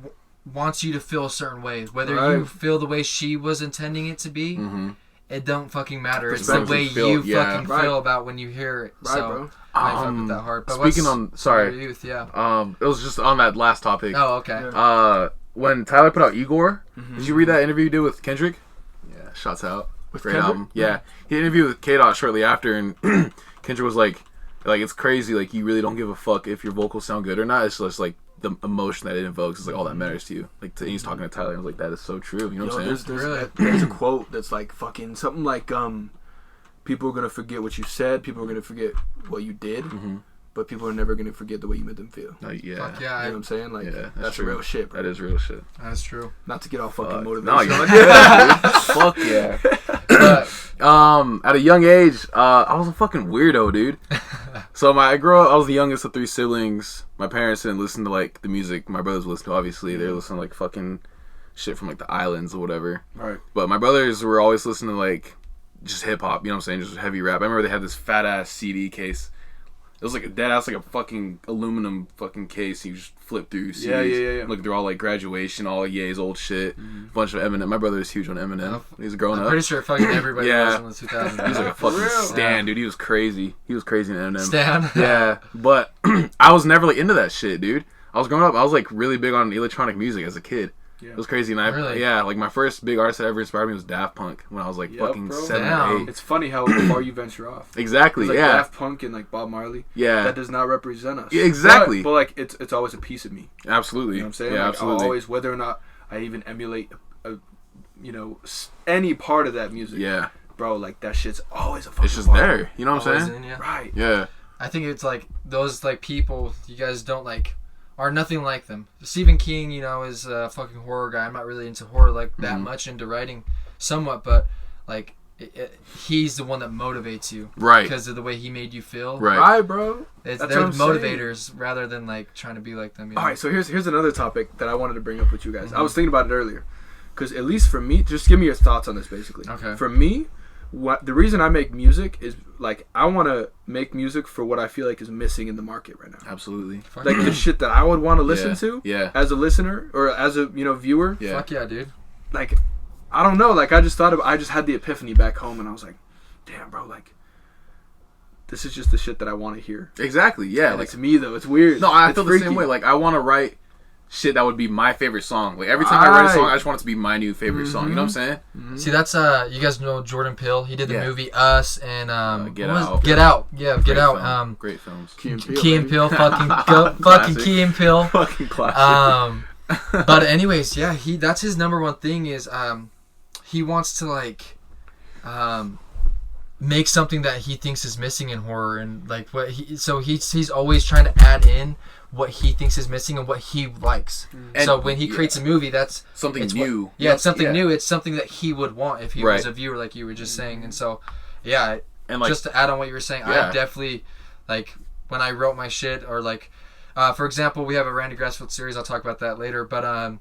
Speaker 2: wants you to feel a certain way, whether you
Speaker 3: Right.
Speaker 2: feel the way she was intending it to be.
Speaker 1: Mm-hmm.
Speaker 2: It don't fucking matter. It's the
Speaker 3: Perspective.
Speaker 2: way
Speaker 1: Feel-
Speaker 2: you
Speaker 1: yeah.
Speaker 2: fucking
Speaker 3: Right.
Speaker 2: feel about when you hear it.
Speaker 3: Right,
Speaker 2: so
Speaker 3: bro.
Speaker 2: I fuck with that hard. But
Speaker 1: Speaking
Speaker 2: what's
Speaker 1: on, sorry,
Speaker 2: your youth, yeah.
Speaker 1: it was just on that last topic.
Speaker 2: Oh, okay.
Speaker 3: Yeah.
Speaker 1: When Tyler put out Igor,
Speaker 3: Mm-hmm.
Speaker 1: did you read that interview he did with Kendrick? Yeah, shots out.
Speaker 3: With
Speaker 1: Great
Speaker 3: Kendrick?
Speaker 1: album. Yeah, he interviewed with K-Dot shortly after, and Kendrick was like it's crazy. Like you really don't give a fuck if your vocals sound good or not. It's just like the emotion that it invokes is like all that matters to you. Like he's talking to Tyler, and I was like, that is so true. You know what I'm saying?
Speaker 3: There's a quote that's like fucking something like people are gonna forget what you said, people are gonna forget what you did, but people are never gonna forget the way you made them feel.
Speaker 1: Yeah.
Speaker 2: Fuck
Speaker 3: You
Speaker 2: yeah.
Speaker 3: know what I'm saying? Like
Speaker 1: Yeah,
Speaker 3: that's
Speaker 1: true.
Speaker 3: real shit, bro.
Speaker 1: That is real shit.
Speaker 2: That's true.
Speaker 3: Not to get all fucking
Speaker 1: No,
Speaker 3: motivational.
Speaker 1: Fuck yeah. At a young age, I was a fucking weirdo, dude. So I was the youngest of 3 siblings. My parents didn't listen to like the music my brothers listened to. Obviously, they were listening to like fucking shit from like the islands or whatever.
Speaker 3: Right.
Speaker 1: But my brothers were always listening to like just hip hop. You know what I'm saying? Just heavy rap. I remember they had this fat ass CD case. It was like a dead ass, like a fucking aluminum fucking case. You just flip through CDs.
Speaker 3: Yeah.
Speaker 1: Look, they're all like Graduation, all Ye's old shit. Bunch of Eminem. My brother was huge on Eminem. He was growing
Speaker 2: I'm
Speaker 1: up.
Speaker 2: pretty sure fucking everybody was in the 2000s.
Speaker 1: He was like a fucking stan, dude. He was crazy. He was crazy in Eminem.
Speaker 2: Stan?
Speaker 1: Yeah, but I was never like into that shit, dude. I was growing up. I was like really big on electronic music as a kid. Yeah. It was crazy, and like my first big artist that ever inspired me was Daft Punk when I was like fucking 7 or 8.
Speaker 3: It's funny how far you venture off.
Speaker 1: Exactly,
Speaker 3: like
Speaker 1: yeah.
Speaker 3: Daft Punk and like Bob Marley.
Speaker 1: Yeah,
Speaker 3: that does not represent us.
Speaker 1: Yeah, exactly.
Speaker 3: But like it's always a piece of me.
Speaker 1: Absolutely.
Speaker 3: You know what I'm saying?
Speaker 1: Yeah,
Speaker 3: like,
Speaker 1: absolutely.
Speaker 3: I'll always, whether or not I even emulate, any part of that music.
Speaker 1: Yeah,
Speaker 3: bro, like that shit's always a fucking.
Speaker 1: It's just
Speaker 3: part.
Speaker 1: there. You know what I'm saying?
Speaker 3: Right.
Speaker 1: Yeah.
Speaker 2: I think it's like those like people you guys don't like. Are nothing like them. Stephen King, is a fucking horror guy. I'm not really into horror like that much, into writing somewhat, but like he's the one that motivates you,
Speaker 1: right?
Speaker 2: Because of the way he made you feel,
Speaker 3: right, bro.
Speaker 2: They're motivators rather than like trying to be like them.
Speaker 3: All right, so here's another topic that I wanted to bring up with you guys. I was thinking about it earlier, because at least for me, just give me your thoughts on this, basically.
Speaker 2: Okay.
Speaker 3: For me, the reason I make music is like I want to make music for what I feel like is missing in the market right now.
Speaker 1: Absolutely.
Speaker 3: Like the shit that I would want to listen to.
Speaker 1: Yeah.
Speaker 3: As a listener or as a viewer.
Speaker 2: Yeah. Fuck yeah, dude.
Speaker 3: Like, I don't know. Like I just had the epiphany back home, and I was like, damn, bro. Like, this is just the shit that I want to hear.
Speaker 1: Exactly. Yeah.
Speaker 3: Like to me though, it's weird.
Speaker 1: No, I feel the same way. Like I want to write shit that would be my favorite song. Like every time I write a song, I just want it to be my new favorite song. You know what I'm saying?
Speaker 2: See, that's you guys know Jordan Peele. He did the movie Us and
Speaker 1: Get Out.
Speaker 2: Get Out. Yeah, Get Out.
Speaker 1: Film. Great films.
Speaker 2: Key and Peele, fucking Key and Peele.
Speaker 1: Fucking classic.
Speaker 2: But anyways, yeah, that's his number one thing is he wants to like make something that he thinks is missing in horror, and like he's always trying to add in what he thinks is missing and what he likes. And so when he creates a movie, that's
Speaker 1: something new.
Speaker 2: It's something new. It's something that he would want if he was a viewer, like you were just saying. And so, yeah, and like, just to add on what you were saying, I definitely, like, when I wrote my shit, or like, for example, we have a Randy Grassfield series. I'll talk about that later. But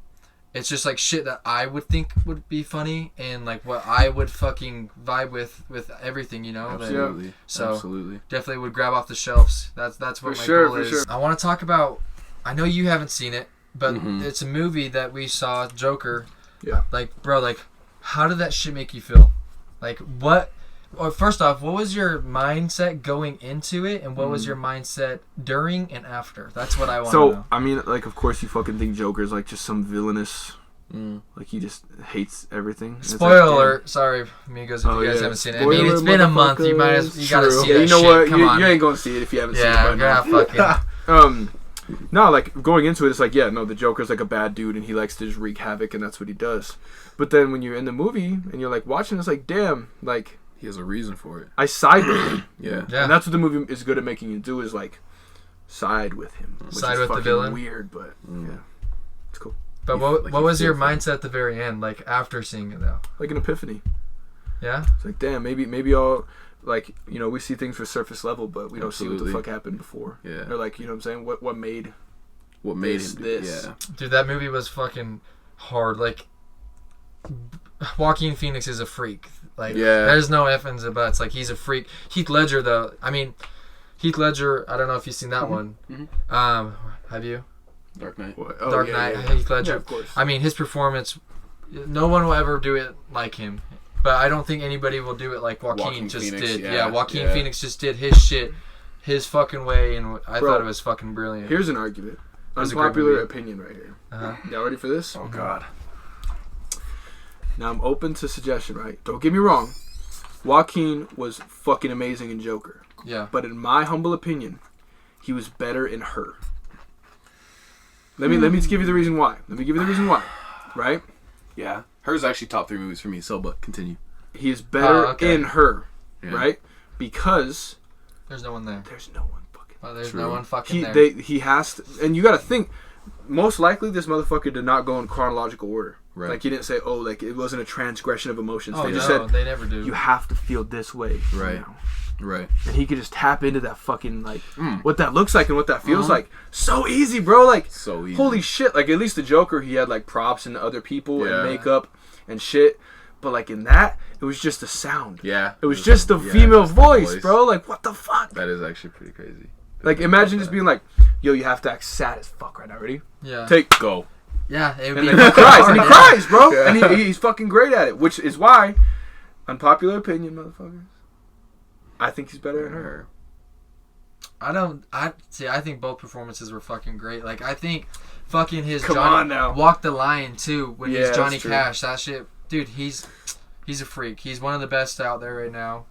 Speaker 2: it's just like shit that I would think would be funny, and like what I would fucking vibe with everything,
Speaker 1: Absolutely.
Speaker 2: So
Speaker 1: absolutely,
Speaker 2: definitely would grab off the shelves. That's what my goal is.
Speaker 3: Sure.
Speaker 2: I want to talk about. I know you haven't seen it, but it's a movie that we saw, Joker.
Speaker 3: Yeah.
Speaker 2: Like, bro, like, how did that shit make you feel? Like, what? Well, first off, what was your mindset going into it, and what was your mindset during and after? That's what I want to know.
Speaker 3: So, I mean, like, of course, you fucking think Joker's like just some villainous, like he just hates everything.
Speaker 2: Spoiler alert! Sorry, amigos, if you guys haven't seen it. I mean, it's been a month. You gotta see that
Speaker 3: you know
Speaker 2: shit.
Speaker 3: what?
Speaker 2: Come on.
Speaker 3: You ain't gonna see it if you haven't seen it.
Speaker 2: Yeah, fucking.
Speaker 3: No, like going into it, it's like, the Joker's like a bad dude and he likes to just wreak havoc, and that's what he does. But then when you're in the movie and you're like watching, it's like, damn, like
Speaker 1: he has a reason for it.
Speaker 3: I side with him.
Speaker 1: Yeah.
Speaker 3: And that's what the movie is good at making you do, is like side with him.
Speaker 2: Side with the villain.
Speaker 3: Weird, but yeah, it's cool.
Speaker 2: But what was your mindset at the very end, like after seeing it though?
Speaker 3: Like an epiphany.
Speaker 2: Yeah.
Speaker 3: It's like, damn, maybe all. Like, we see things for surface level, but we don't see what the fuck happened before.
Speaker 1: Yeah.
Speaker 3: Or like, you know what I'm saying? What made
Speaker 1: him do
Speaker 3: this?
Speaker 1: Yeah.
Speaker 2: Dude, that movie was fucking hard. Like, Joaquin Phoenix is a freak. Like, there's no ifs and buts. Like, he's a freak. Heath Ledger, though. I mean, Heath Ledger. I don't know if you've seen that one. Have you?
Speaker 1: Dark Knight.
Speaker 2: Dark Knight. Heath Ledger.
Speaker 3: Yeah, of course.
Speaker 2: I mean, his performance. No one will ever do it like him. But I don't think anybody will do it like Joaquin just
Speaker 1: Phoenix,
Speaker 2: did.
Speaker 1: yeah,
Speaker 2: Joaquin Phoenix just did his shit, his fucking way, and I thought it was fucking brilliant.
Speaker 3: Here's an argument. Unpopular opinion right here. Y'all ready for this?
Speaker 1: Oh, God.
Speaker 3: Now, I'm open to suggestion, right? Don't get me wrong. Joaquin was fucking amazing in Joker.
Speaker 2: Yeah.
Speaker 3: But in my humble opinion, he was better in Her. Let me just give you the reason why. Right?
Speaker 1: Yeah. Her's actually top 3 movies for me, so, but continue.
Speaker 3: He is better in Her, right? Because
Speaker 2: there's no one there.
Speaker 3: There's no one fucking.
Speaker 2: There's no one fucking there.
Speaker 3: He has to, and you got to think. Most likely, this motherfucker did not go in chronological order.
Speaker 1: Right.
Speaker 3: Like he didn't say, "Oh, like it wasn't a transgression of emotions."
Speaker 2: Oh,
Speaker 3: they just said,
Speaker 2: they never do.
Speaker 3: You have to feel this way,
Speaker 1: right
Speaker 3: now.
Speaker 1: Right.
Speaker 3: And he could just tap into that fucking like what that looks like and what that feels like. So easy, bro. Like
Speaker 1: so easy.
Speaker 3: Holy shit! Like at least the Joker, he had like props and other people and makeup and shit. But like in that, it was just a sound.
Speaker 1: Yeah.
Speaker 3: It was just the female voice, bro. Like what the fuck?
Speaker 1: That is actually pretty crazy.
Speaker 3: Like, imagine just being like, yo, you have to act sad as fuck right now. Ready?
Speaker 2: Yeah.
Speaker 3: Take
Speaker 1: Go.
Speaker 2: Yeah, it would
Speaker 3: and
Speaker 2: be
Speaker 3: then he cries,
Speaker 2: hard,
Speaker 3: and he
Speaker 2: yeah.
Speaker 3: cries, bro.
Speaker 1: Yeah.
Speaker 3: And he's fucking great at it, which is why, unpopular opinion, motherfuckers, I think he's better than her.
Speaker 2: I think both performances were fucking great. Like, I think fucking his
Speaker 3: Come
Speaker 2: Johnny
Speaker 3: on now.
Speaker 2: Walk the Line too when
Speaker 3: Yeah,
Speaker 2: he's
Speaker 3: that's
Speaker 2: Johnny
Speaker 3: true.
Speaker 2: Cash. That shit, dude. He's a freak. He's one of the best out there right now.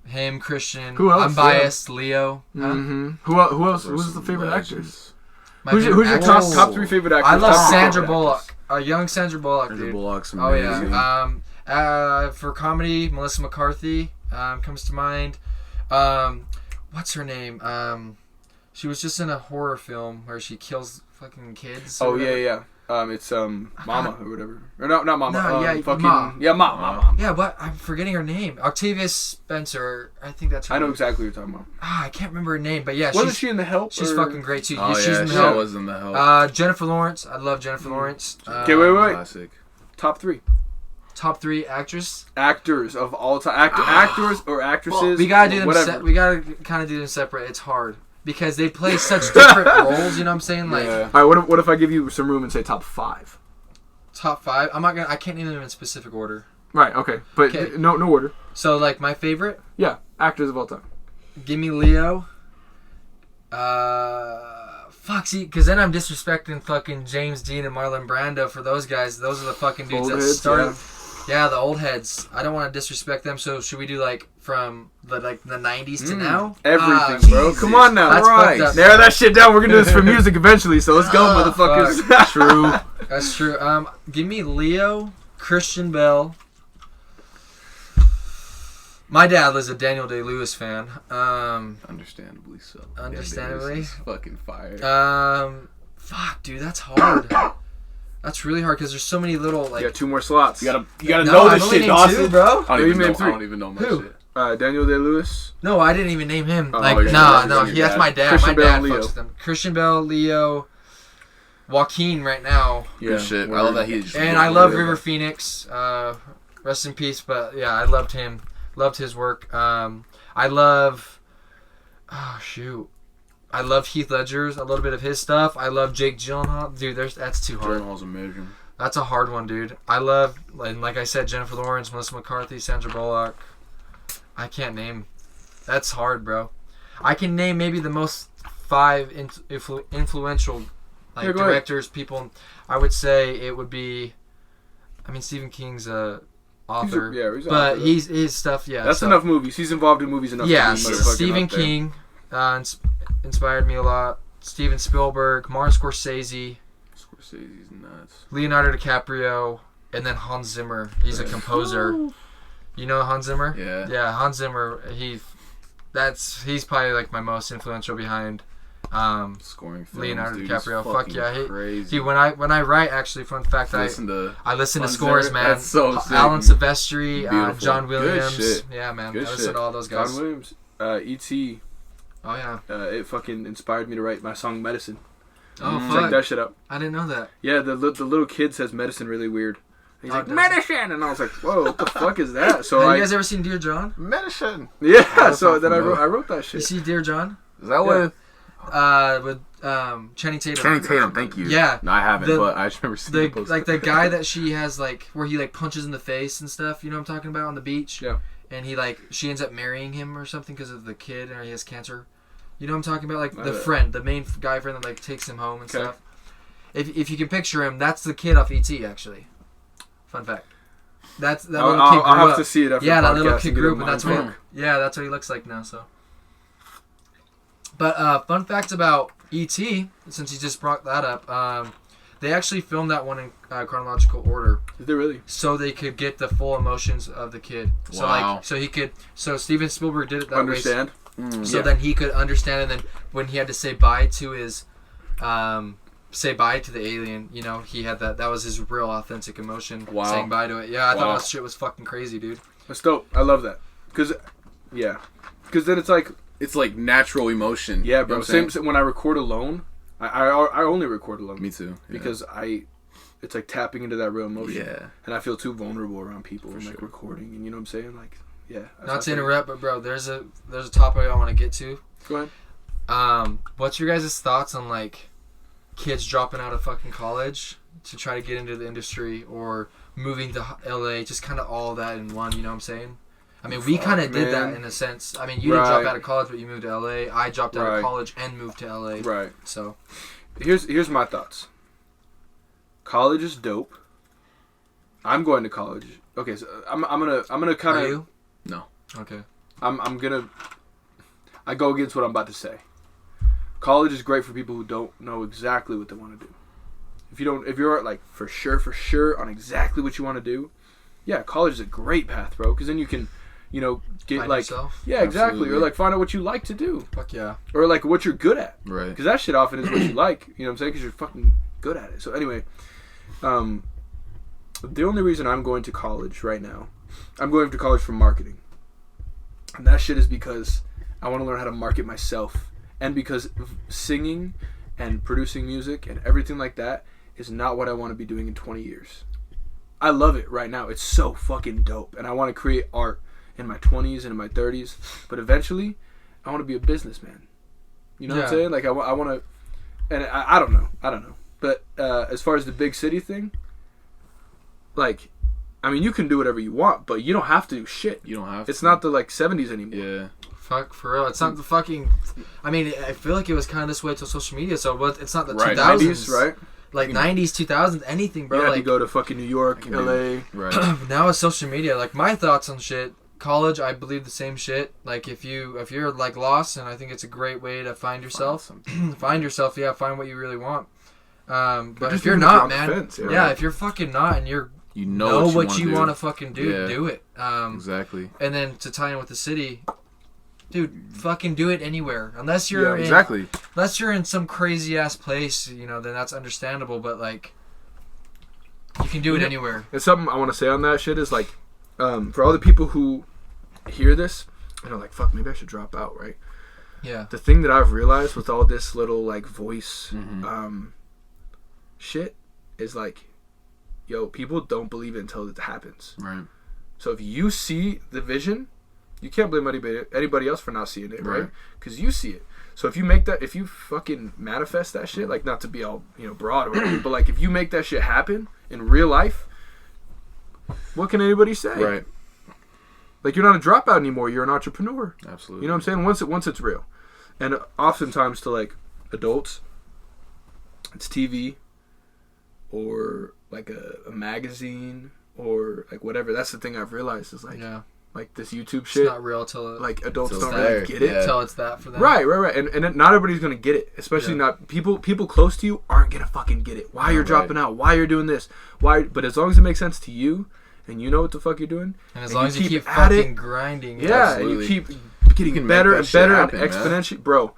Speaker 2: Him, Christian.
Speaker 3: Who else?
Speaker 2: I'm biased. Leo. Huh?
Speaker 3: Mm-hmm. Who else? Who's the favorite actress?
Speaker 2: My
Speaker 3: Who's your
Speaker 2: favorite
Speaker 3: top
Speaker 2: actress?
Speaker 3: top 3 favorite actors?
Speaker 2: I love
Speaker 3: Top
Speaker 2: Sandra
Speaker 3: favorite
Speaker 2: Bullock.
Speaker 3: actors.
Speaker 2: A young Sandra Bullock,
Speaker 1: Sandra
Speaker 2: dude.
Speaker 1: Bullock's
Speaker 2: Oh
Speaker 1: amazing.
Speaker 2: yeah. For comedy, Melissa McCarthy comes to mind. What's her name? She was just in a horror film where she kills fucking kids. or
Speaker 3: Oh
Speaker 2: whatever.
Speaker 3: yeah. It's Mama or whatever. Or no, not Mama.
Speaker 2: No, yeah,
Speaker 3: fucking
Speaker 2: Ma.
Speaker 3: yeah, Mama.
Speaker 2: Yeah, but I'm forgetting her name. Octavia Spencer. I think that's her
Speaker 3: I know
Speaker 2: name.
Speaker 3: exactly what you're talking about.
Speaker 2: I can't remember her name, but yeah,
Speaker 3: Wasn't
Speaker 2: she's
Speaker 3: she in The Help?
Speaker 2: she's
Speaker 3: or-
Speaker 2: fucking great too.
Speaker 1: Oh
Speaker 2: she's
Speaker 1: yeah,
Speaker 2: in the
Speaker 1: she
Speaker 2: Help.
Speaker 1: was in the Help.
Speaker 2: Jennifer Lawrence. I love Jennifer Lawrence.
Speaker 3: Okay, wait.
Speaker 1: Classic.
Speaker 3: Top 3
Speaker 2: Top 3 actress.
Speaker 3: actors of all time. Actors or actresses.
Speaker 2: We gotta do them.
Speaker 3: Whatever.
Speaker 2: We gotta kind of do them separate. It's hard because they play such different roles. You know what I'm saying? Like
Speaker 3: Yeah. All right. What if I give you some room and say top 5?
Speaker 2: top 5. I'm not gonna. I can't name them in specific order.
Speaker 3: Right. Okay. But
Speaker 2: Okay.
Speaker 3: no order.
Speaker 2: So like my favorite.
Speaker 3: Yeah. Actors of all time.
Speaker 2: Give me Leo. See, because then I'm disrespecting fucking James Dean and Marlon Brando for those guys. Those are the fucking dudes
Speaker 3: Old
Speaker 2: that
Speaker 3: heads,
Speaker 2: started. Yeah, the old heads. I don't want to disrespect them. So should we do like from the 90s to now?
Speaker 3: Everything, bro.
Speaker 1: Jesus
Speaker 3: Come on now.
Speaker 2: That's fucked up.
Speaker 3: Narrow that shit down. We're gonna do this for music eventually. So let's go, motherfuckers.
Speaker 1: True.
Speaker 2: That's true. Give me Leo, Christian Bale. My dad was a Daniel Day-Lewis fan.
Speaker 1: Understandably so.
Speaker 2: Understandably?
Speaker 1: Yeah, this is fucking fire.
Speaker 2: Fuck, dude, that's hard. That's really hard because there's so many little like.
Speaker 3: You got 2 more slots.
Speaker 1: You gotta
Speaker 2: No,
Speaker 1: know
Speaker 2: I've
Speaker 1: this
Speaker 2: only
Speaker 1: shit,
Speaker 2: named
Speaker 1: Dawson.
Speaker 2: two, bro.
Speaker 1: I
Speaker 3: No, you
Speaker 1: don't, even
Speaker 3: named
Speaker 1: know,
Speaker 3: 3.
Speaker 1: I don't even know my
Speaker 2: Who?
Speaker 1: shit.
Speaker 3: Daniel Day-Lewis.
Speaker 2: No, I didn't even name him.
Speaker 1: Oh,
Speaker 2: Like,
Speaker 1: okay.
Speaker 2: no,
Speaker 1: That's
Speaker 2: that's
Speaker 1: your
Speaker 2: my
Speaker 1: dad.
Speaker 2: dad.
Speaker 3: Christian
Speaker 2: My
Speaker 3: Bale,
Speaker 2: dad
Speaker 3: Leo.
Speaker 2: fucks with them. Christian Bale, Leo, Joaquin right now,
Speaker 1: Good shit. I love that he's.
Speaker 2: and I love River Phoenix. Rest in peace. But yeah, I loved him. Loved his work. I love. Oh shoot. I love Heath Ledger's, a little bit of his stuff. I love Jake Gyllenhaal. Dude, that's too hard.
Speaker 1: Gyllenhaal's amazing.
Speaker 2: That's a hard one, dude. I love, and like I said, Jennifer Lawrence, Melissa McCarthy, Sandra Bullock. I can't name. That's hard, bro. I can name maybe the most 5 influential like
Speaker 3: Yeah, go ahead.
Speaker 2: directors, people. I would say it would be. I mean, Stephen King's a author,
Speaker 3: he's an
Speaker 2: but
Speaker 3: author.
Speaker 2: he's his stuff. Yeah,
Speaker 3: That's
Speaker 2: so-
Speaker 3: enough movies. He's involved in movies enough.
Speaker 2: Yeah,
Speaker 3: to be motherfucking
Speaker 2: Stephen
Speaker 3: up there.
Speaker 2: King inspired me a lot. Steven Spielberg, Martin Scorsese,
Speaker 1: Scorsese's nuts.
Speaker 2: Leonardo DiCaprio, and then Hans Zimmer. He's a composer. You know Hans Zimmer?
Speaker 1: Yeah.
Speaker 2: Yeah, Hans Zimmer. He's probably like my most influential behind.
Speaker 1: Scoring films,
Speaker 2: Leonardo
Speaker 1: dude,
Speaker 2: DiCaprio.
Speaker 1: he's
Speaker 2: Fuck yeah,
Speaker 1: fucking crazy.
Speaker 2: Dude, when I write, actually, fun fact, I listen to
Speaker 1: Hans
Speaker 2: scores,
Speaker 1: Zimmer?
Speaker 2: man.
Speaker 1: That's so sick.
Speaker 2: Alan Silvestri,
Speaker 1: Beautiful.
Speaker 2: John
Speaker 1: Good
Speaker 2: Williams.
Speaker 1: shit.
Speaker 2: Yeah, man.
Speaker 1: Good
Speaker 2: I listen
Speaker 1: shit.
Speaker 2: to all those guys.
Speaker 3: John Williams. E.T.
Speaker 2: Oh yeah.
Speaker 3: It fucking inspired me to write my song Medicine.
Speaker 2: Oh
Speaker 1: Mm.
Speaker 3: Check
Speaker 2: fuck.
Speaker 3: that shit out.
Speaker 2: I didn't know that.
Speaker 3: Yeah, the little kid says medicine really weird. He's
Speaker 2: Oh,
Speaker 3: like,
Speaker 2: does it?
Speaker 3: medicine! And I was like, whoa, what the fuck is that? So
Speaker 2: Have
Speaker 3: I,
Speaker 2: you guys ever seen Dear John?
Speaker 1: Medicine.
Speaker 3: yeah,
Speaker 1: That's
Speaker 3: so
Speaker 1: not
Speaker 3: then I
Speaker 1: familiar.
Speaker 3: wrote that
Speaker 2: You
Speaker 3: shit.
Speaker 2: see Dear John?
Speaker 1: Is that what?
Speaker 2: With Channing Tatum.
Speaker 1: Channing Tatum, thank you.
Speaker 2: Yeah.
Speaker 1: No, I haven't,
Speaker 2: The-
Speaker 1: but I just remember seeing the poster.
Speaker 2: Like the guy that she has like where he like punches in the face and stuff. You know what I'm talking about on the beach.
Speaker 3: Yeah.
Speaker 2: And he like she ends up marrying him or something because of the kid or he has cancer. You know what I'm talking about? Like
Speaker 3: I
Speaker 2: the
Speaker 3: know.
Speaker 2: friend, the main guy friend that like takes him home and
Speaker 3: Okay.
Speaker 2: stuff. If you can picture him, that's the kid off E.T. actually. Fun fact. That little kid grew
Speaker 3: I'll have
Speaker 2: up.
Speaker 3: to see it after
Speaker 2: Yeah,
Speaker 3: the
Speaker 2: that little
Speaker 3: podcast
Speaker 2: kid
Speaker 3: and get
Speaker 2: grew
Speaker 3: a
Speaker 2: up, and that's
Speaker 3: mind
Speaker 2: what.
Speaker 3: fuck.
Speaker 2: Yeah, that's what he looks like now. So. But fun fact about E.T. Since you just brought that up, they actually filmed that one in chronological order,
Speaker 3: Is there really?
Speaker 2: so they could get the full emotions of the kid. So
Speaker 1: Wow.
Speaker 2: so Steven Spielberg did it that
Speaker 3: Understand?
Speaker 2: way, so
Speaker 3: Yeah.
Speaker 2: then he could understand, and then when he had to say bye to his, say bye to the alien, you know, he had that was his real authentic emotion,
Speaker 1: Wow.
Speaker 2: saying bye to it. Yeah, I thought
Speaker 1: Wow.
Speaker 2: that shit was fucking crazy, dude.
Speaker 3: That's dope. I love that. Because then it's like,
Speaker 1: It's like natural emotion.
Speaker 3: yeah,
Speaker 1: You know
Speaker 3: bro.
Speaker 1: what I'm
Speaker 3: Same when I record alone. I only record alone.
Speaker 1: saying? Me too. Yeah.
Speaker 3: Because it's like tapping into that real emotion.
Speaker 1: Yeah.
Speaker 3: And I feel too vulnerable around people.
Speaker 1: For
Speaker 3: I'm like
Speaker 1: sure.
Speaker 3: recording, and you know what I'm saying? Like, yeah.
Speaker 2: Not to interrupt, but bro, there's a topic I want to get to.
Speaker 3: Go ahead.
Speaker 2: What's your guys' thoughts on like kids dropping out of fucking college to try to get into the industry or moving to LA, just kind of all that in one, you know what I'm saying? I mean, we kind of did that in a sense. I mean, you didn't drop out of college, but you moved to LA. I dropped out of college and moved to LA.
Speaker 3: Right.
Speaker 2: So,
Speaker 3: here's my thoughts. College is dope. I'm going to college. Okay, so I'm gonna kind of.
Speaker 2: Are you?
Speaker 1: No.
Speaker 2: Okay.
Speaker 3: I go against what I'm about to say. College is great for people who don't know exactly what they want to do. If you're like for sure on exactly what you want to do, yeah, college is a great path, bro. Because then you can, get
Speaker 2: Find
Speaker 3: like
Speaker 2: yourself.
Speaker 3: Yeah, exactly,
Speaker 1: Absolutely.
Speaker 3: or like find out what you like to do.
Speaker 2: Fuck yeah.
Speaker 3: Or like what you're good at.
Speaker 1: Right.
Speaker 3: Because that shit often is what you like. You know what I'm saying? Because you're fucking good at it. So anyway, the only reason I'm going to college right now, I'm going to college for marketing. And that shit is because I want to learn how to market myself. And because singing and producing music and everything like that is not what I want to be doing in 20 years. I love it right now. It's so fucking dope. And I want to create art in my 20s and in my 30s. But eventually, I want to be a businessman. You know what I'm saying? Like, I want to... And I don't know. But as far as the big city thing, like, I mean, you can do whatever you want, but you don't have to do shit.
Speaker 1: You don't have to.
Speaker 3: It's not the, 70s anymore.
Speaker 1: Yeah.
Speaker 2: Fuck, for real. It's not the fucking... I mean, I feel like it was kind of this way till social media, so it's not the 2000s.
Speaker 3: 90s, right?
Speaker 2: Like, 90s, 2000s, anything, bro.
Speaker 3: You had
Speaker 2: like,
Speaker 3: to go to fucking New York, LA.
Speaker 1: Right.
Speaker 2: Now it's social media. Like, my thoughts on shit... College, I believe the same shit. Like, if you're like lost, and I think it's a great way to find yourself. Find yourself, yeah. Find what you really want. But if you're not, man,
Speaker 3: fence,
Speaker 2: if you're fucking not, and you
Speaker 1: know
Speaker 2: what you want to fucking do, do it.
Speaker 1: Exactly.
Speaker 2: And then to tie in with the city, dude, fucking do it anywhere. Unless you're unless you're in some crazy ass place, then that's understandable. But like, you can do it anywhere.
Speaker 3: And something I want to say on that shit is like, for all the people who hear this and are like, fuck, maybe I should drop out, right?
Speaker 2: Yeah.
Speaker 3: The thing that I've realized with all this little like voice shit is like, yo, people don't believe it until it happens.
Speaker 1: Right.
Speaker 3: So if you see the vision, you can't blame anybody else for not seeing it, right? Because you see it. So if you fucking manifest that shit, like, not to be all broad or whatever, but like if you make that shit happen in real life, what can anybody say?
Speaker 1: Right.
Speaker 3: Like, you're not a dropout anymore. You're an entrepreneur.
Speaker 1: Absolutely.
Speaker 3: You know what I'm saying? Once it's real. And oftentimes to, like, adults, it's TV or, like, a magazine or, like, whatever. That's the thing I've realized is, like, like this YouTube shit.
Speaker 2: It's not real till
Speaker 3: like, adults don't
Speaker 1: there.
Speaker 3: really get it.
Speaker 2: Until it's that for them.
Speaker 3: Right. And not everybody's going to get it. Especially not... People close to you aren't going to fucking get it. Why you're dropping out. Why you're doing this. But as long as it makes sense to you... And you know what the fuck you're doing.
Speaker 2: And as long as you keep fucking grinding.
Speaker 3: Yeah, and you keep getting better and better and exponentially. Bro,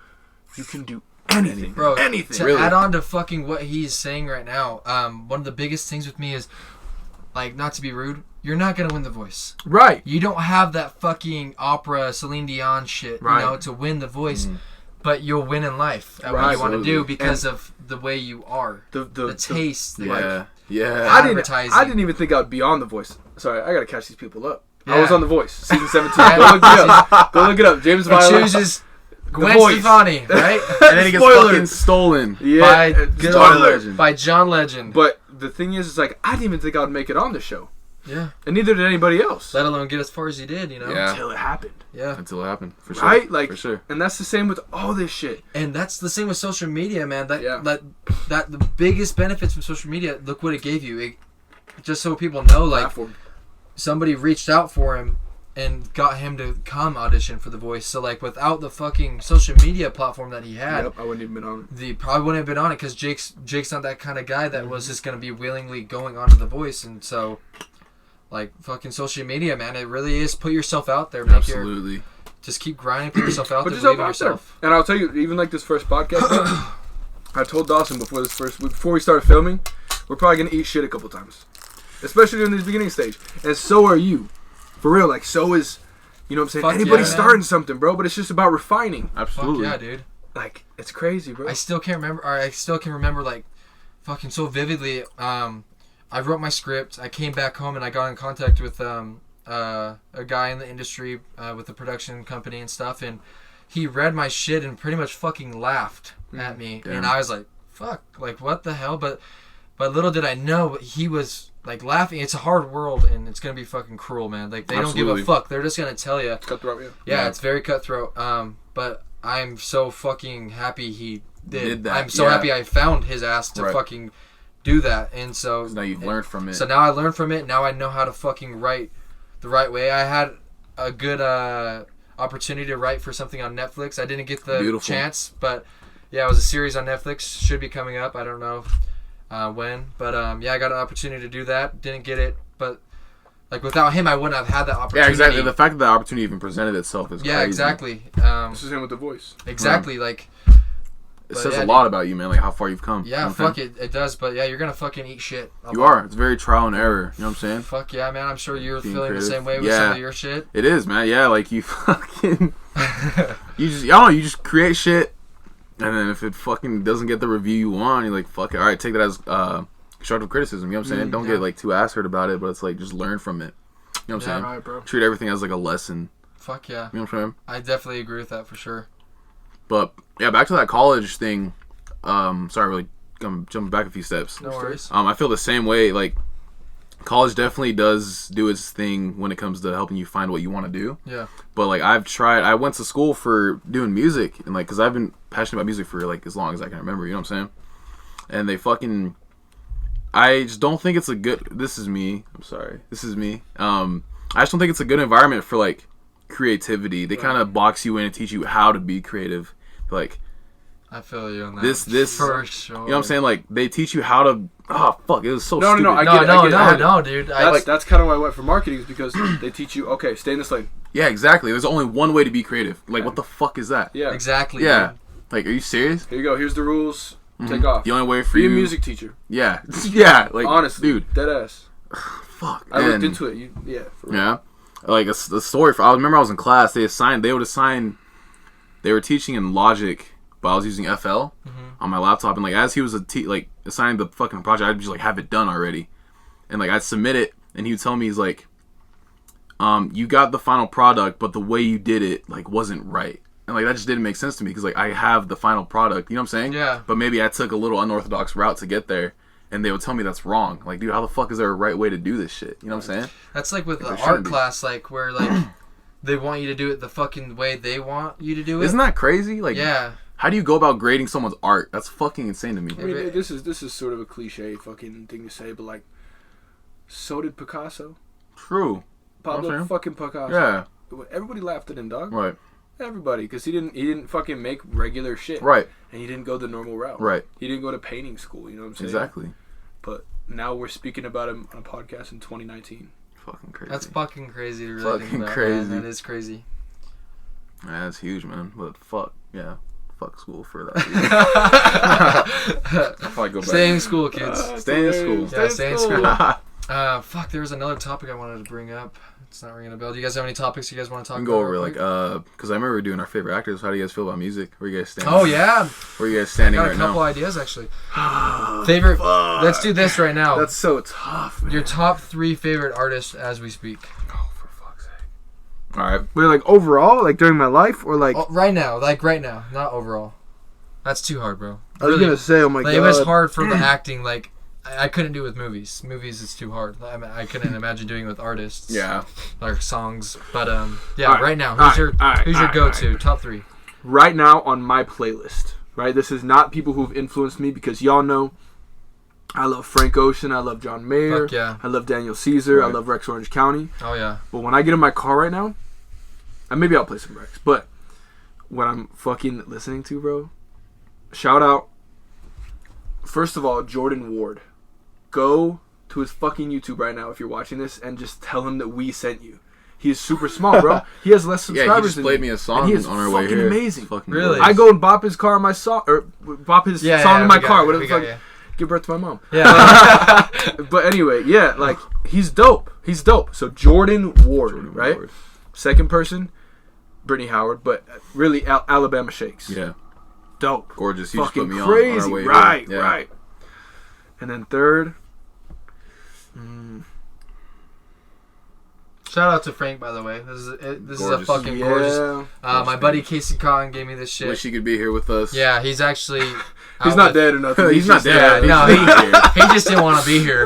Speaker 3: you can do anything.
Speaker 2: Bro,
Speaker 3: anything.
Speaker 2: To add on to fucking what he's saying right now, one of the biggest things with me is, like, not to be rude, you're not going to win The Voice.
Speaker 3: Right.
Speaker 2: You don't have that fucking opera Celine Dion shit, to win The Voice. Mm-hmm. But you'll win in life at what you want to do because of the way you are. The taste.
Speaker 3: I didn't even think I would be on The Voice. Sorry, I gotta catch these people up. Yeah. I was on The Voice, season 17. Go look it up. James Violet
Speaker 2: chooses Gwen Stefani, right?
Speaker 1: And then he gets fucking stolen
Speaker 2: by John Legend.
Speaker 3: But the thing is, it's like, I didn't even think I would make it on the show.
Speaker 2: Yeah.
Speaker 3: And neither did anybody else.
Speaker 2: Let alone get as far as he did,
Speaker 1: Yeah.
Speaker 3: Until it happened.
Speaker 2: Yeah.
Speaker 1: Until it happened. For sure.
Speaker 3: Right? Like,
Speaker 1: for sure.
Speaker 3: And that's the same with all this shit.
Speaker 2: And that's the same with social media, man. That the biggest benefits from social media, look what it gave you. Just so people know, like,
Speaker 3: Platform.
Speaker 2: Somebody reached out for him and got him to come audition for The Voice. So, like, without the fucking social media platform that he had,
Speaker 3: I wouldn't even been on it.
Speaker 2: He probably wouldn't have been on it because Jake's not that kind of guy that was just going to be willingly going onto The Voice. And so, like, fucking social media, man, it really is put yourself out there.
Speaker 1: Absolutely.
Speaker 2: Just keep grinding, put yourself out there,
Speaker 3: just
Speaker 2: believe in
Speaker 3: out
Speaker 2: yourself.
Speaker 3: There. And I'll tell you, even like this first podcast, I told Dawson before we started filming, we're probably going to eat shit a couple times. Especially in the beginning stage. And so are you. For real, like, so is, you know what I'm saying?
Speaker 2: Fuck
Speaker 3: Anybody's
Speaker 2: yeah,
Speaker 3: starting something, bro, but it's just about refining.
Speaker 1: Absolutely.
Speaker 2: Fuck yeah, dude.
Speaker 3: Like, it's crazy, bro.
Speaker 2: I still can remember, like, fucking so vividly. I wrote my script. I came back home and I got in contact with a guy in the industry with a production company and stuff, and he read my shit and pretty much fucking laughed at me.
Speaker 1: Damn.
Speaker 2: And I was like, fuck, like, what the hell? But little did I know, he was, like, laughing. It's a hard world, and it's going to be fucking cruel, man. Like, they don't give a fuck. They're just going to tell you.
Speaker 3: It's cutthroat,
Speaker 2: Yeah, it's very cutthroat. But I'm so fucking happy he did that. I'm so
Speaker 1: yeah.
Speaker 2: happy I found his ass to fucking do that. And so...
Speaker 1: Now you've learned from it.
Speaker 2: So now I learned from it. Now I know how to fucking write the right way. I had a good opportunity to write for something on Netflix. I didn't get the chance, but yeah, it was a series on Netflix. Should be coming up. I don't know when, but yeah, I got an opportunity to do that. Didn't get it, but like without him, I wouldn't have had that opportunity.
Speaker 1: Yeah, exactly. The fact that the opportunity even presented itself is crazy.
Speaker 2: Exactly.
Speaker 3: This is him with The Voice.
Speaker 2: Exactly. Like
Speaker 1: it says a lot about you, man. Like how far you've come.
Speaker 2: Yeah, fuck it. It does. But yeah, you're gonna fucking eat shit.
Speaker 1: You are. It's very trial and error. You know what I'm saying?
Speaker 2: Fuck yeah, man. I'm sure you're feeling
Speaker 1: creative.
Speaker 2: the same way with some of your shit.
Speaker 1: It is, man. Yeah, like you fucking you just I don't know. You just create shit, and then if it fucking doesn't get the review you want, you're like, fuck it. All right, take that as constructive criticism. You know what I'm saying? Don't get like too ass hurt about it, but it's like just learn from it. You know what I'm saying?
Speaker 3: Right, bro.
Speaker 1: Treat everything as like a lesson.
Speaker 2: Fuck yeah.
Speaker 1: You know what I'm saying?
Speaker 2: I definitely agree with that for sure.
Speaker 1: But yeah, back to that college thing. Sorry, really jumping back a few steps.
Speaker 2: No worries.
Speaker 1: I feel the same way. Like, college definitely does do its thing when it comes to helping you find what you want to do.
Speaker 2: Yeah.
Speaker 1: But like, I went to school for doing music, and like, cause I've been passionate about music for like as long as I can remember. You know what I'm saying? And I just don't think it's a good. This is me. I'm sorry. This is me. I just don't think it's a good environment for like creativity. They kind of box you in and teach you how to be creative. Like,
Speaker 2: I feel you on that.
Speaker 1: This
Speaker 2: for sure.
Speaker 1: You know what I'm saying? Like, they teach you how to. Oh fuck! It was so
Speaker 3: No,
Speaker 1: stupid.
Speaker 3: I get it.
Speaker 2: No, dude.
Speaker 3: That's kind of why I went for marketing, is because they teach you, okay, stay in this lane.
Speaker 1: Yeah, exactly. There's only one way to be creative. Like, what the fuck is that?
Speaker 3: Yeah,
Speaker 2: exactly.
Speaker 1: Yeah.
Speaker 2: Dude.
Speaker 1: Like, are you serious?
Speaker 3: Here you go. Here's the rules. Take off.
Speaker 1: The only way for
Speaker 3: Be
Speaker 1: you.
Speaker 3: a music teacher.
Speaker 1: Yeah. Yeah. Like,
Speaker 3: honestly,
Speaker 1: dude.
Speaker 3: dead ass.
Speaker 1: Fuck.
Speaker 3: I looked into it. For real.
Speaker 1: Yeah. Like, the story. I remember I was in class. They would assign. They were teaching in Logic, but I was using FL on my laptop, and like as he was assigning the fucking project, I'd just like have it done already, and like I'd submit it, and he would tell me, he's like, you got the final product, but the way you did it like wasn't right, and like that just didn't make sense to me because like I have the final product, you know what I'm saying?
Speaker 2: Yeah.
Speaker 1: But maybe I took a little unorthodox route to get there, and they would tell me that's wrong. Like, dude, how the fuck is there a right way to do this shit? You know what I'm saying?
Speaker 2: That's like with the art class, like where like they want you to do it the fucking way they want you to do it.
Speaker 1: Isn't that crazy? Like,
Speaker 2: yeah.
Speaker 1: How do you go about grading someone's art? That's fucking insane to me.
Speaker 3: I mean, this is sort of a cliche fucking thing to say, but like, so did Picasso.
Speaker 1: True.
Speaker 3: Pablo fucking Picasso.
Speaker 1: Yeah.
Speaker 3: Everybody laughed at him, dog.
Speaker 1: Right.
Speaker 3: Everybody, because he didn't fucking make regular shit.
Speaker 1: Right.
Speaker 3: And he didn't go the normal route.
Speaker 1: Right.
Speaker 3: He didn't go to painting school. You know what I'm saying?
Speaker 1: Exactly.
Speaker 3: But now we're speaking about him on a podcast in 2019.
Speaker 1: Fucking crazy.
Speaker 2: That's fucking crazy to really think about.
Speaker 1: Crazy.
Speaker 2: Man. That is crazy.
Speaker 1: Yeah, that's huge, man. But fuck, yeah. Fuck school for that. I'll probably go back.
Speaker 2: Stay in school, kids.
Speaker 1: Stay in school.
Speaker 2: Yeah, stay in school. Fuck, there was another topic I wanted to bring up. It's not ringing a bell. Do you guys have any topics you guys want to talk about?
Speaker 1: Go over, like, because I remember doing our favorite actors. How do you guys feel about music? Where you guys standing?
Speaker 2: Oh, yeah.
Speaker 1: Where you guys standing
Speaker 2: I got
Speaker 1: right
Speaker 2: a couple
Speaker 1: now?
Speaker 2: ideas, actually. Favorite. Let's do this right now.
Speaker 3: That's so tough, man.
Speaker 2: Your top 3 favorite artists as we speak.
Speaker 3: Oh, for fuck's sake.
Speaker 1: All right.
Speaker 3: Wait, like overall, like during my life, or like
Speaker 2: right now, not overall. That's too hard, bro.
Speaker 3: I was gonna say, oh my god,
Speaker 2: it was hard for the acting. Like I couldn't do it with movies. Movies is too hard. I couldn't imagine doing it with artists.
Speaker 1: Yeah.
Speaker 2: Like songs, but yeah.
Speaker 3: Right.
Speaker 2: Right now, who's your go-to top 3?
Speaker 3: Right now on my playlist. Right, this is not people who've influenced me, because y'all know I love Frank Ocean, I love John Mayer,
Speaker 2: Fuck yeah.
Speaker 3: I love Daniel Caesar,
Speaker 1: Right.
Speaker 3: I love Rex Orange County.
Speaker 2: Oh yeah.
Speaker 3: But when I get in my car right now, and maybe I'll play some Rex, but what I'm fucking listening to, bro, shout out, first of all, Jordan Ward. Go to his fucking YouTube right now if you're watching this, and just tell him that we sent you. He is super small, bro. He has less subscribers
Speaker 1: Yeah, he just played me a song
Speaker 3: and he is
Speaker 1: on our way here.
Speaker 3: amazing.
Speaker 1: Fucking
Speaker 2: Really?
Speaker 3: I go and bop his car on my song, or bop his song in my car, whatever the fuck. Give birth to my mom.
Speaker 2: Yeah.
Speaker 3: But anyway, yeah, like, he's dope. He's dope. So Jordan Ward, right?
Speaker 1: Ward.
Speaker 3: Second person, Brittany Howard, but really Alabama Shakes.
Speaker 1: Yeah.
Speaker 3: Dope.
Speaker 1: Gorgeous. You just
Speaker 3: Fucking
Speaker 1: put me
Speaker 3: crazy.
Speaker 1: on our way
Speaker 3: Right,
Speaker 1: here. Yeah.
Speaker 3: right. And then third,
Speaker 2: Shout out to Frank, by the way. This is a fucking
Speaker 3: Yeah.
Speaker 2: gorgeous. My buddy Casey Cotton gave me this shit.
Speaker 1: Wish he could be here with us.
Speaker 2: Yeah, he's actually.
Speaker 3: He's not dead or nothing.
Speaker 1: He's not dead.
Speaker 2: Yeah, no, he just didn't want to be here.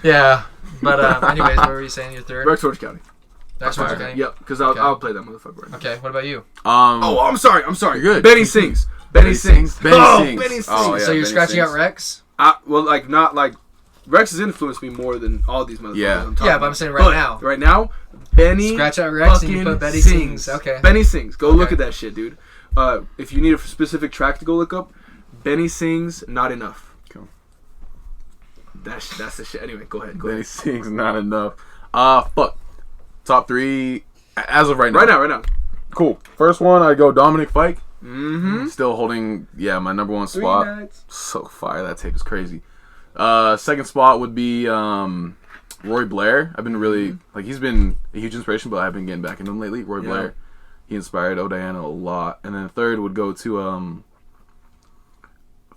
Speaker 2: Yeah. But anyways, what were you saying? Your third?
Speaker 3: Rex Orange County.
Speaker 2: Rex Orange County.
Speaker 3: Yep, because I'll play that motherfucker right now.
Speaker 2: Okay, what about you?
Speaker 3: Oh, I'm sorry.
Speaker 1: You're good.
Speaker 3: Benny sings. Benny sings.
Speaker 1: Benny sings.
Speaker 3: Oh,
Speaker 1: yeah,
Speaker 2: So you're
Speaker 1: Benny
Speaker 2: scratching
Speaker 1: sings.
Speaker 2: out Rex?
Speaker 3: Well, like not like Rex has influenced me more than all these motherfuckers.
Speaker 1: Yeah.
Speaker 3: I'm talking
Speaker 2: Yeah, but I'm
Speaker 3: about.
Speaker 2: saying right now.
Speaker 3: Right now, Benny
Speaker 2: Scratch out Rex and you
Speaker 3: fucking
Speaker 2: put Benny sings. Okay.
Speaker 3: Benny sings. Go look
Speaker 2: Okay.
Speaker 3: at that shit, dude. If you need a specific track to go look up, Benny sings. Not enough.
Speaker 1: Cool.
Speaker 3: That's the shit. Anyway, go ahead.
Speaker 1: Benny sings not enough. Fuck. Top 3 as of right now.
Speaker 3: Right now.
Speaker 1: Cool. First one, I go Dominic Fike.
Speaker 3: Mm-hmm.
Speaker 1: Still holding, my number 1
Speaker 3: 3
Speaker 1: spot.
Speaker 3: nights.
Speaker 1: So fire. That tape is crazy. Second spot would be Roy Blair. I've been really he's been a huge inspiration, but I've been getting back into him lately. Roy Blair. He inspired Diana a lot. And then third would go to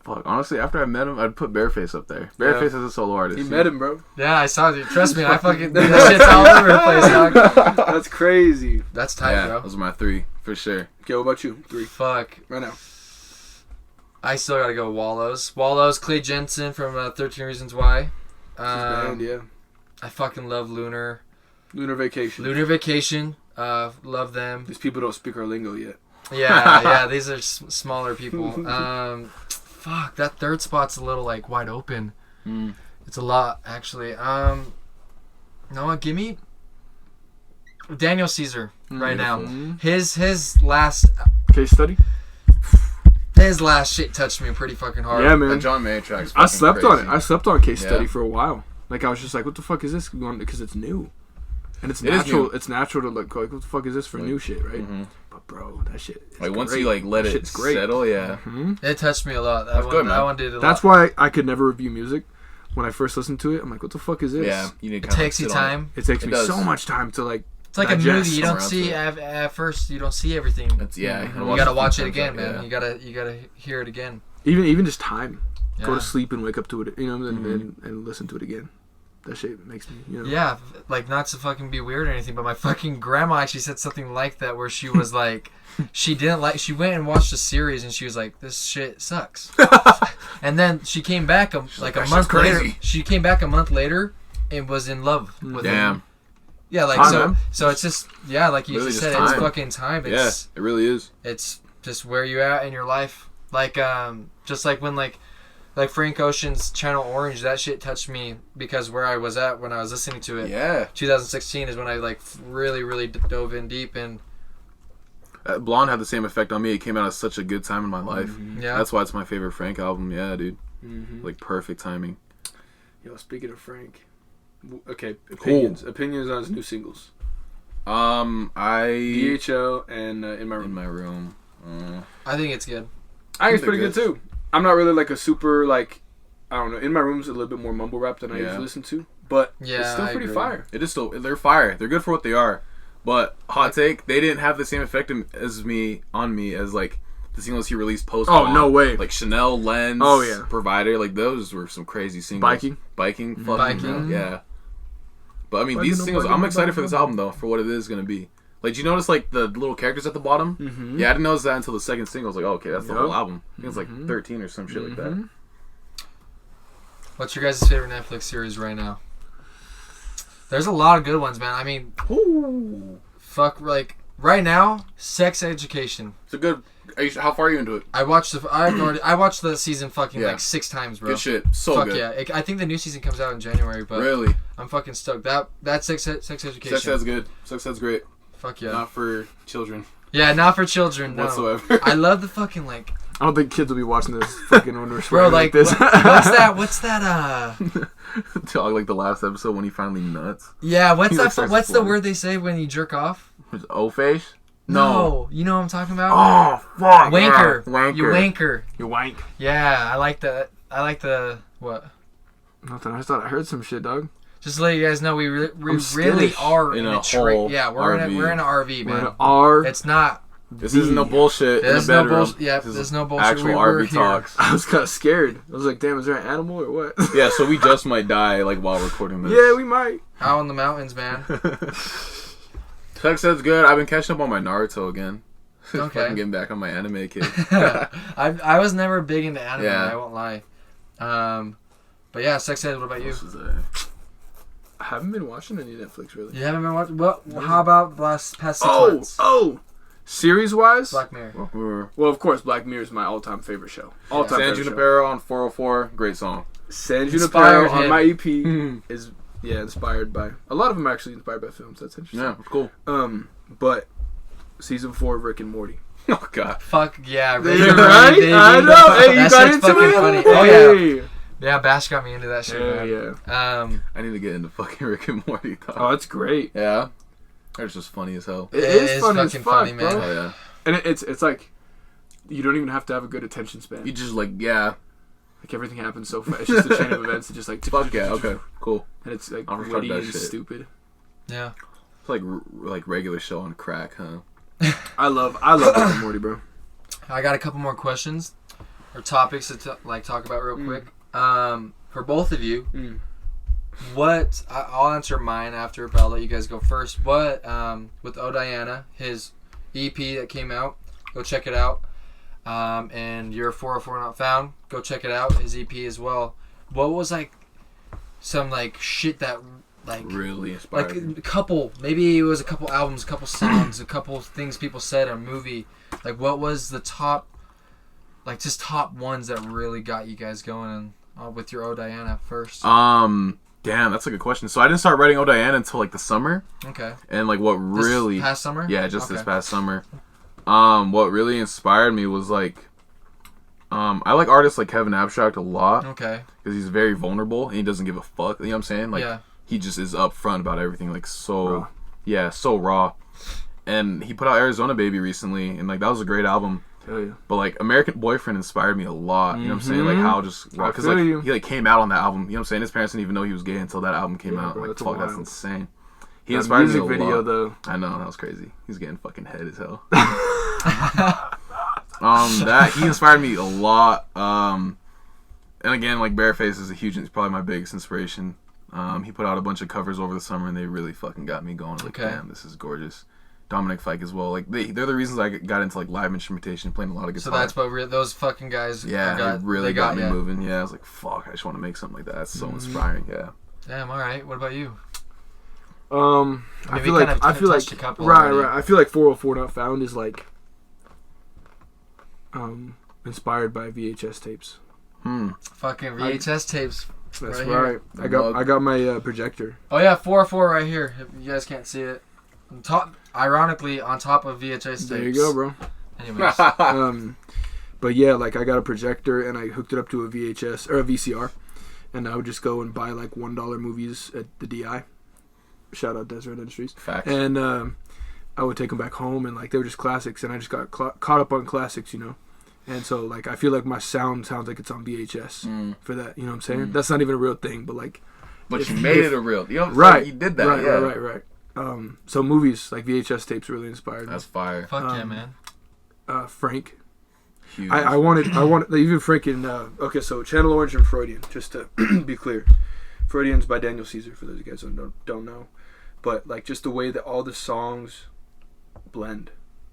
Speaker 1: honestly, after I met him, I'd put Bareface up there. Bareface as a solo artist.
Speaker 3: You met him, bro.
Speaker 2: Yeah, I saw it. Trust me, I fucking that shit's all over the place, dog.
Speaker 3: That's crazy.
Speaker 2: That's tight,
Speaker 1: Yeah,
Speaker 2: bro.
Speaker 1: those are my 3 for sure.
Speaker 3: Okay, what about you? 3
Speaker 2: Fuck.
Speaker 3: right now.
Speaker 2: I still gotta go Wallows. Wallows, Clay Jensen from 13 Reasons Why.
Speaker 3: Band, yeah.
Speaker 2: I fucking love Lunar.
Speaker 3: Lunar Vacation.
Speaker 2: Lunar Vacation. Love them.
Speaker 3: These people don't speak our lingo yet.
Speaker 2: Yeah, these are smaller people. Fuck, that third spot's a little like wide open. It's a lot, actually. You know what? Give me Daniel Caesar right now. His last
Speaker 3: Case study.
Speaker 2: His last shit touched me pretty fucking hard.
Speaker 3: Yeah, man.
Speaker 1: That John Mayer track's
Speaker 3: I slept on it.
Speaker 1: crazy.
Speaker 3: I slept on Case
Speaker 1: Yeah.
Speaker 3: Study for a while. Like I was just like, what the fuck is this? Because it's new, and it's
Speaker 1: It is
Speaker 3: natural.
Speaker 1: new.
Speaker 3: It's natural to like, what the fuck is this for new shit, right?
Speaker 1: Mhm.
Speaker 3: But bro, that shit. Is
Speaker 1: Like once
Speaker 3: great.
Speaker 1: you let
Speaker 3: That
Speaker 1: it
Speaker 3: shit's great.
Speaker 1: settle, yeah.
Speaker 2: It touched me a lot. That
Speaker 1: That's
Speaker 2: one,
Speaker 1: good,
Speaker 2: that
Speaker 1: man.
Speaker 2: one did a
Speaker 3: That's
Speaker 2: lot.
Speaker 3: why I could never review music. When I first listened to it, I'm like, what the fuck is this?
Speaker 1: Yeah, you need
Speaker 2: It
Speaker 1: to
Speaker 2: takes you time.
Speaker 3: It takes
Speaker 1: It
Speaker 3: me
Speaker 1: does.
Speaker 3: so much time to like.
Speaker 2: It's like
Speaker 3: digest.
Speaker 2: a movie. You don't
Speaker 1: around
Speaker 2: see
Speaker 1: to
Speaker 2: at first. You don't see everything.
Speaker 1: That's
Speaker 2: You gotta watch it again, man.
Speaker 1: Yeah.
Speaker 2: You gotta hear it again.
Speaker 3: Even just time. Go
Speaker 2: Yeah.
Speaker 3: to sleep and wake up to it, and listen to it again. That shit makes me,
Speaker 2: Yeah, like not to fucking be weird or anything, but my fucking grandma actually said something like that where she was like, she went and watched a series and she was like, this shit sucks. And then she came back a month later.
Speaker 1: crazy.
Speaker 2: She came back a month later and was in love with him.
Speaker 1: Damn.
Speaker 2: Yeah, like
Speaker 3: Time, man.
Speaker 2: so it's just like you
Speaker 1: Really
Speaker 2: just
Speaker 1: just
Speaker 2: said, it's
Speaker 1: time.
Speaker 2: fucking time.
Speaker 1: Yeah,
Speaker 2: It's
Speaker 1: it really is.
Speaker 2: it's just where you're at in your life. Like just like when like Frank Ocean's Channel Orange, that shit touched me because where I was at when I was listening to it.
Speaker 1: Yeah.
Speaker 2: 2016 is when I like really dove in deep, and
Speaker 1: Blonde had the same effect on me. It came out at such a good time in my life.
Speaker 2: yeah,
Speaker 1: That's why it's my favorite Frank album. Yeah, dude.
Speaker 3: Mm-hmm.
Speaker 1: Like perfect timing.
Speaker 3: Yo, speaking of Frank, okay, opinions on his new singles.
Speaker 1: I
Speaker 3: DHL and In My
Speaker 1: in
Speaker 3: Room.
Speaker 1: my room.
Speaker 2: I think it's good.
Speaker 3: I think it's
Speaker 1: They're
Speaker 3: pretty good too. I'm not really like a super like, I don't know. In My Room's a little bit more mumble rap than I
Speaker 1: Yeah.
Speaker 3: usually listen to, but
Speaker 2: Yeah,
Speaker 3: it's still
Speaker 2: I
Speaker 3: pretty
Speaker 2: agree.
Speaker 3: fire.
Speaker 1: It is still, they're fire. They're good for what they are. But hot take, they didn't have the same effect as me as like the singles he released post.
Speaker 3: Oh, no way.
Speaker 1: Like Chanel, Lens,
Speaker 3: Oh, yeah.
Speaker 1: Provider, like those were some crazy singles.
Speaker 3: Biking.
Speaker 1: fucking
Speaker 2: Biking.
Speaker 1: yeah. But I mean,
Speaker 3: Biking,
Speaker 1: these
Speaker 3: no
Speaker 1: singles,
Speaker 3: biking,
Speaker 1: I'm
Speaker 3: no
Speaker 1: excited for
Speaker 3: biking.
Speaker 1: this album though, for what it is gonna be. Like, do you notice like the little characters at the bottom?
Speaker 3: Mm-hmm.
Speaker 1: Yeah, I didn't notice that until the second single. I was like, oh, okay, that's the
Speaker 3: Yup.
Speaker 1: whole album. I think it's like
Speaker 3: Mhm.
Speaker 1: 13 or some shit like that.
Speaker 2: What's your guys' favorite Netflix series right now? There's a lot of good ones, man. I mean, fuck, like right now, Sex Education.
Speaker 1: It's a good. How far are you into it?
Speaker 2: I watched the season fucking
Speaker 1: Yeah.
Speaker 2: like 6 times, bro.
Speaker 1: Good shit. So
Speaker 2: Fuck
Speaker 1: good.
Speaker 2: yeah! I think the new season comes out in January, but
Speaker 1: Really.
Speaker 2: I'm fucking stoked. That Sex Education.
Speaker 1: Sex ed's good. Sex ed's great.
Speaker 2: Fuck yeah.
Speaker 1: Not for children
Speaker 2: Yeah, not for children. No.
Speaker 1: whatsoever.
Speaker 2: I love the fucking like,
Speaker 3: I don't think kids will be watching this fucking when we're
Speaker 2: bro.
Speaker 3: swearing
Speaker 2: Like,
Speaker 3: this.
Speaker 2: what's that?
Speaker 1: Dog, like the last episode when he finally nuts.
Speaker 2: Yeah, what's
Speaker 1: He
Speaker 2: that?
Speaker 1: looks like
Speaker 2: What's the
Speaker 1: Florida.
Speaker 2: word they say when you jerk off?
Speaker 1: His O-face?
Speaker 2: No, you know what I'm talking about.
Speaker 3: Oh fuck!
Speaker 2: Wanker.
Speaker 1: yeah, wanker.
Speaker 2: You wanker.
Speaker 3: You wank.
Speaker 2: Yeah, I like that. I like the what?
Speaker 3: Nothing. I just thought I heard some shit, dog.
Speaker 2: Just to let you guys know, we really
Speaker 3: skittish
Speaker 2: are
Speaker 1: in
Speaker 2: in
Speaker 1: a
Speaker 2: a trade.
Speaker 1: whole
Speaker 2: Yeah, we're in
Speaker 1: RV.
Speaker 2: an RV,
Speaker 3: We're in
Speaker 2: man.
Speaker 3: an R.
Speaker 2: It's not
Speaker 1: This isn't no bullshit in the
Speaker 2: There's no
Speaker 1: bedroom.
Speaker 2: bullshit. Yeah,
Speaker 1: This is
Speaker 2: there's no bullshit.
Speaker 1: actual
Speaker 2: We're
Speaker 1: RV
Speaker 2: here.
Speaker 1: talks.
Speaker 3: I was kind of scared. I was like, damn, is there an animal or what?
Speaker 1: Yeah, so we just might die like while recording this.
Speaker 3: Yeah, we might.
Speaker 2: Out in the mountains, man.
Speaker 1: Tuck says good. I've been catching up on my Naruto again.
Speaker 2: Okay.
Speaker 1: Fucking getting back on my anime kick.
Speaker 2: I was never big into anime.
Speaker 1: Yeah.
Speaker 2: I won't lie. But yeah, Sex Ed. What about you?
Speaker 3: I haven't been watching any Netflix really.
Speaker 2: You haven't been watching. Well, how about past 6 months?
Speaker 3: Series wise,
Speaker 2: Black Mirror.
Speaker 3: well, of course, Black Mirror is my all-time favorite show. All-time
Speaker 1: San
Speaker 3: favorite show.
Speaker 1: Junipero on 404. Great song.
Speaker 3: San
Speaker 2: Inspired
Speaker 3: Junipero on
Speaker 2: him.
Speaker 3: my EP is inspired by a lot of them. Are actually inspired by films. That's interesting.
Speaker 1: Yeah, cool.
Speaker 3: But season 4 of Rick and Morty.
Speaker 1: Oh, God.
Speaker 2: Fuck yeah,
Speaker 3: Right?
Speaker 2: Rick and Morty, baby.
Speaker 3: I know. Hey, you
Speaker 2: That
Speaker 3: got
Speaker 2: shit's
Speaker 3: into
Speaker 2: fucking
Speaker 3: it?
Speaker 2: funny.
Speaker 3: Hey.
Speaker 2: Oh yeah, Bash got me into that shit, man.
Speaker 3: Yeah.
Speaker 1: I need to get into fucking Rick and Morty. Though.
Speaker 3: Oh, it's great.
Speaker 1: Yeah? It's just funny as hell.
Speaker 3: It is funny as
Speaker 2: fucking
Speaker 3: fuck,
Speaker 2: funny,
Speaker 3: bro.
Speaker 2: man.
Speaker 1: Oh, yeah.
Speaker 3: And it's like you don't even have to have a good attention span.
Speaker 1: You just like, yeah.
Speaker 3: Like everything happens so fast. It's just a chain of events. It's just like
Speaker 1: Fuck yeah, okay, cool.
Speaker 3: and it's like
Speaker 1: I'll start
Speaker 3: witty
Speaker 1: that
Speaker 3: and
Speaker 1: shit.
Speaker 3: stupid.
Speaker 2: Yeah.
Speaker 1: It's like regular show on crack, huh?
Speaker 3: I love Rick and Morty, bro.
Speaker 2: I got a couple more questions or topics to talk about real quick. For both of you, what I'll answer mine after, but I'll let you guys go first. What with Diana, his EP that came out, go check it out. And your 404 Not Found, go check it out. His EP as well. What was like some like shit that like
Speaker 1: Really inspired.
Speaker 2: like a couple, maybe it was a couple albums, a couple songs, a couple things people said in a movie. Like what was the top, like just top ones that really got you guys going with your Diana first?
Speaker 1: Damn, that's a good question. So I didn't start writing Diana until like the summer.
Speaker 2: Okay.
Speaker 1: And like what really
Speaker 2: This past summer?
Speaker 1: Yeah, just
Speaker 2: Okay.
Speaker 1: this past summer. What really inspired me was like I like artists like Kevin Abstract a lot
Speaker 2: Okay.
Speaker 1: because he's very vulnerable and he doesn't give a fuck. You know what I'm saying? Like
Speaker 2: Yeah.
Speaker 1: he just is upfront about everything, like so
Speaker 3: Raw.
Speaker 1: yeah, so raw. And he put out Arizona Baby recently, and like that was a great album.
Speaker 3: Hell yeah.
Speaker 1: But like American Boyfriend inspired me a lot. You know what I'm saying? Like how just
Speaker 3: I
Speaker 1: because
Speaker 3: feel
Speaker 1: like
Speaker 3: you.
Speaker 1: he like came out on that album. You know what I'm saying? His parents didn't even know he was gay until that album came
Speaker 3: Yeah,
Speaker 1: out.
Speaker 3: bro,
Speaker 1: Like
Speaker 3: that's
Speaker 1: fuck, that's
Speaker 3: wild.
Speaker 1: insane. He
Speaker 3: That
Speaker 1: inspired
Speaker 3: music
Speaker 1: me a
Speaker 3: video
Speaker 1: lot.
Speaker 3: though.
Speaker 1: I know, that was crazy. He's getting fucking head as hell. He inspired me a lot. And again, like Bareface is he's probably my biggest inspiration. He put out a bunch of covers over the summer and they really fucking got me going. Like,
Speaker 2: Okay.
Speaker 1: damn, this is gorgeous. Dominic Fike as well. Like they're the reasons I got into like live instrumentation, playing a lot of guitar.
Speaker 2: So that's what those fucking guys.
Speaker 1: they really got me
Speaker 2: ya.
Speaker 1: moving. Yeah, I was like, fuck, I just want to make something like that. That's so inspiring. Yeah.
Speaker 2: Damn. All right. What about you?
Speaker 3: I
Speaker 2: mean,
Speaker 3: feel
Speaker 2: we
Speaker 3: like
Speaker 2: kinda touched a couple
Speaker 3: right.
Speaker 2: already.
Speaker 3: I feel like 404 Not Found is like inspired by VHS tapes.
Speaker 2: Fucking VHS tapes.
Speaker 3: That's
Speaker 2: Right
Speaker 3: right.
Speaker 2: here.
Speaker 3: I got my projector.
Speaker 2: Oh yeah, 404 right here. If you guys can't see it, ironically, on top of VHS tapes.
Speaker 3: There you go, bro.
Speaker 2: Anyways,
Speaker 3: But yeah, like I got a projector and I hooked it up to a VHS or a VCR, and I would just go and buy like $1 movies at the DI. Shout out Deseret Industries.
Speaker 1: Facts.
Speaker 3: And I would take them back home, and like they were just classics, and I just got caught up on classics, you know. And so like I feel like my sound sounds like it's on VHS for that. You know what I'm saying? That's not even a real thing, but like.
Speaker 1: But you made it a real. You know,
Speaker 3: Right.
Speaker 1: Like, you did that.
Speaker 3: Right.
Speaker 1: Yeah.
Speaker 3: Right. So movies like VHS tapes really inspired me.
Speaker 1: That's fire.
Speaker 2: fuck yeah, man.
Speaker 3: Frank.
Speaker 1: Huge.
Speaker 3: I wanted even freaking okay. So Channel Orange and Freudian, just to be clear, Freudian's by Daniel Caesar for those of you guys who don't know, but like just the way that all the songs blend.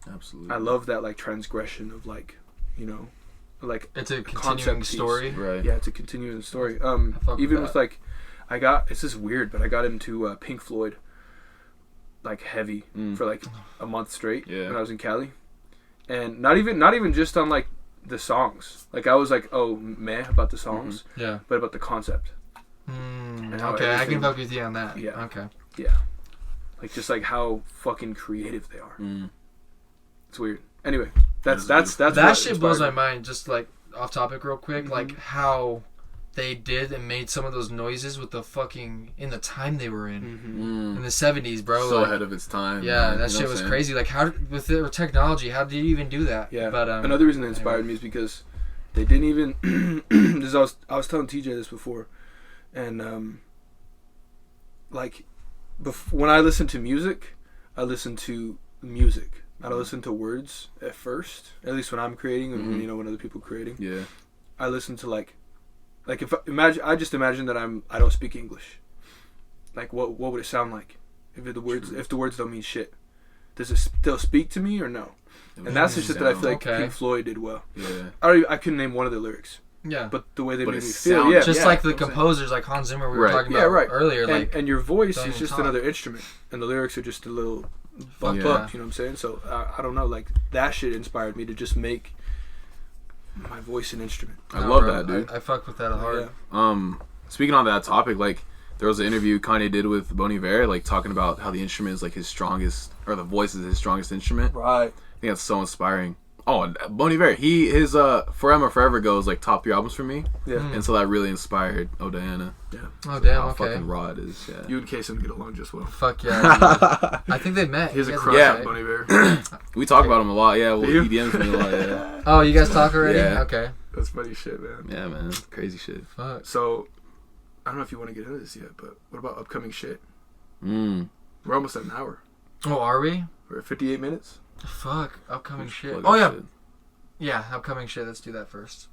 Speaker 1: Absolutely.
Speaker 3: I love that like transgression of like, you know, like
Speaker 2: It's a
Speaker 3: concept
Speaker 2: continuing
Speaker 3: piece.
Speaker 2: story.
Speaker 1: Right.
Speaker 3: Yeah, it's a continuing story.
Speaker 2: fuck
Speaker 3: Even
Speaker 2: with
Speaker 3: with like, it's just weird, but I got into Pink Floyd, like heavy for like a month straight when I was in Cali, and not even just on like the songs. Like I was like, oh meh about the songs,
Speaker 2: Yeah.
Speaker 3: but about the concept. And how
Speaker 2: Okay, I can
Speaker 3: everything-
Speaker 2: fuck with you on that.
Speaker 3: Yeah.
Speaker 2: Okay.
Speaker 3: Yeah, like just like how fucking creative they are. It's weird. Anyway, that's
Speaker 2: That
Speaker 3: what
Speaker 2: shit blows my
Speaker 3: inspired me.
Speaker 2: mind. Just like off topic, real quick, like how they did and made some of those noises with the fucking in the time they were in the 70s, bro.
Speaker 1: So
Speaker 2: like,
Speaker 1: ahead of its time.
Speaker 2: yeah,
Speaker 1: man.
Speaker 2: that
Speaker 1: You know
Speaker 2: shit
Speaker 1: what
Speaker 2: was
Speaker 1: I'm
Speaker 2: crazy. Like how with their technology, how did you even do that?
Speaker 3: Yeah,
Speaker 2: but
Speaker 3: another reason that inspired me is because they didn't even. I was telling TJ this before, and like, when I listen to music, I listen to music. I don't listen to words at first. At least when I'm creating, and you know, when other people are creating.
Speaker 1: Yeah.
Speaker 3: I listen to like if I just imagine that I don't speak English. Like what would it sound like if the words don't mean shit? Does it still speak to me or no? And that's the shit that I feel like Pink Floyd did well.
Speaker 1: Yeah.
Speaker 3: I couldn't name one of the lyrics.
Speaker 2: Yeah.
Speaker 3: But the way they made me
Speaker 1: sounded-
Speaker 3: feel. Yeah.
Speaker 2: Just
Speaker 3: yeah,
Speaker 2: like the composers, like Hans Zimmer we were talking about earlier.
Speaker 3: And your voice
Speaker 2: don't
Speaker 3: is
Speaker 2: even
Speaker 3: just
Speaker 2: talk.
Speaker 3: another instrument, and the lyrics are just a little bump
Speaker 1: Yeah.
Speaker 3: up. You know what I'm saying? So I don't know. Like that shit inspired me to just make my voice an instrument.
Speaker 1: I love that, dude.
Speaker 2: I fuck with that hard.
Speaker 3: Yeah.
Speaker 1: Speaking on that topic, like there was an interview Kanye did with Bon Iver, like talking about how the instrument is like his strongest, or the voice is his strongest instrument.
Speaker 3: Right.
Speaker 1: I think that's so inspiring. Oh, and Bon Iver, his Forever Forever goes like top 3 albums for me.
Speaker 3: Yeah.
Speaker 1: And so that really inspired Oh Diana.
Speaker 3: Yeah.
Speaker 2: Oh damn.
Speaker 1: How
Speaker 2: Okay.
Speaker 1: fucking raw it is. Yeah.
Speaker 3: You and Kason get along just well.
Speaker 2: Fuck yeah. I think they met.
Speaker 3: He has a
Speaker 2: You guys
Speaker 3: crush
Speaker 2: met,
Speaker 3: on Bon Iver.
Speaker 1: We talk about him a lot. Yeah. Well,
Speaker 3: Do you?
Speaker 1: he DMs me a lot. Yeah.
Speaker 2: Oh, you guys talk already?
Speaker 1: Yeah.
Speaker 2: Okay.
Speaker 3: That's funny shit, man.
Speaker 1: Yeah, man. Crazy shit.
Speaker 2: Fuck.
Speaker 3: So, I don't know if you want to get into this yet, but what about upcoming shit?
Speaker 1: Mm.
Speaker 3: We're almost at an hour.
Speaker 2: Oh, are we?
Speaker 3: We're at 58 minutes.
Speaker 2: Fuck. Upcoming shit.
Speaker 1: Plug
Speaker 2: Oh
Speaker 1: that
Speaker 2: yeah.
Speaker 1: shit.
Speaker 2: Yeah, upcoming shit. Let's do that first.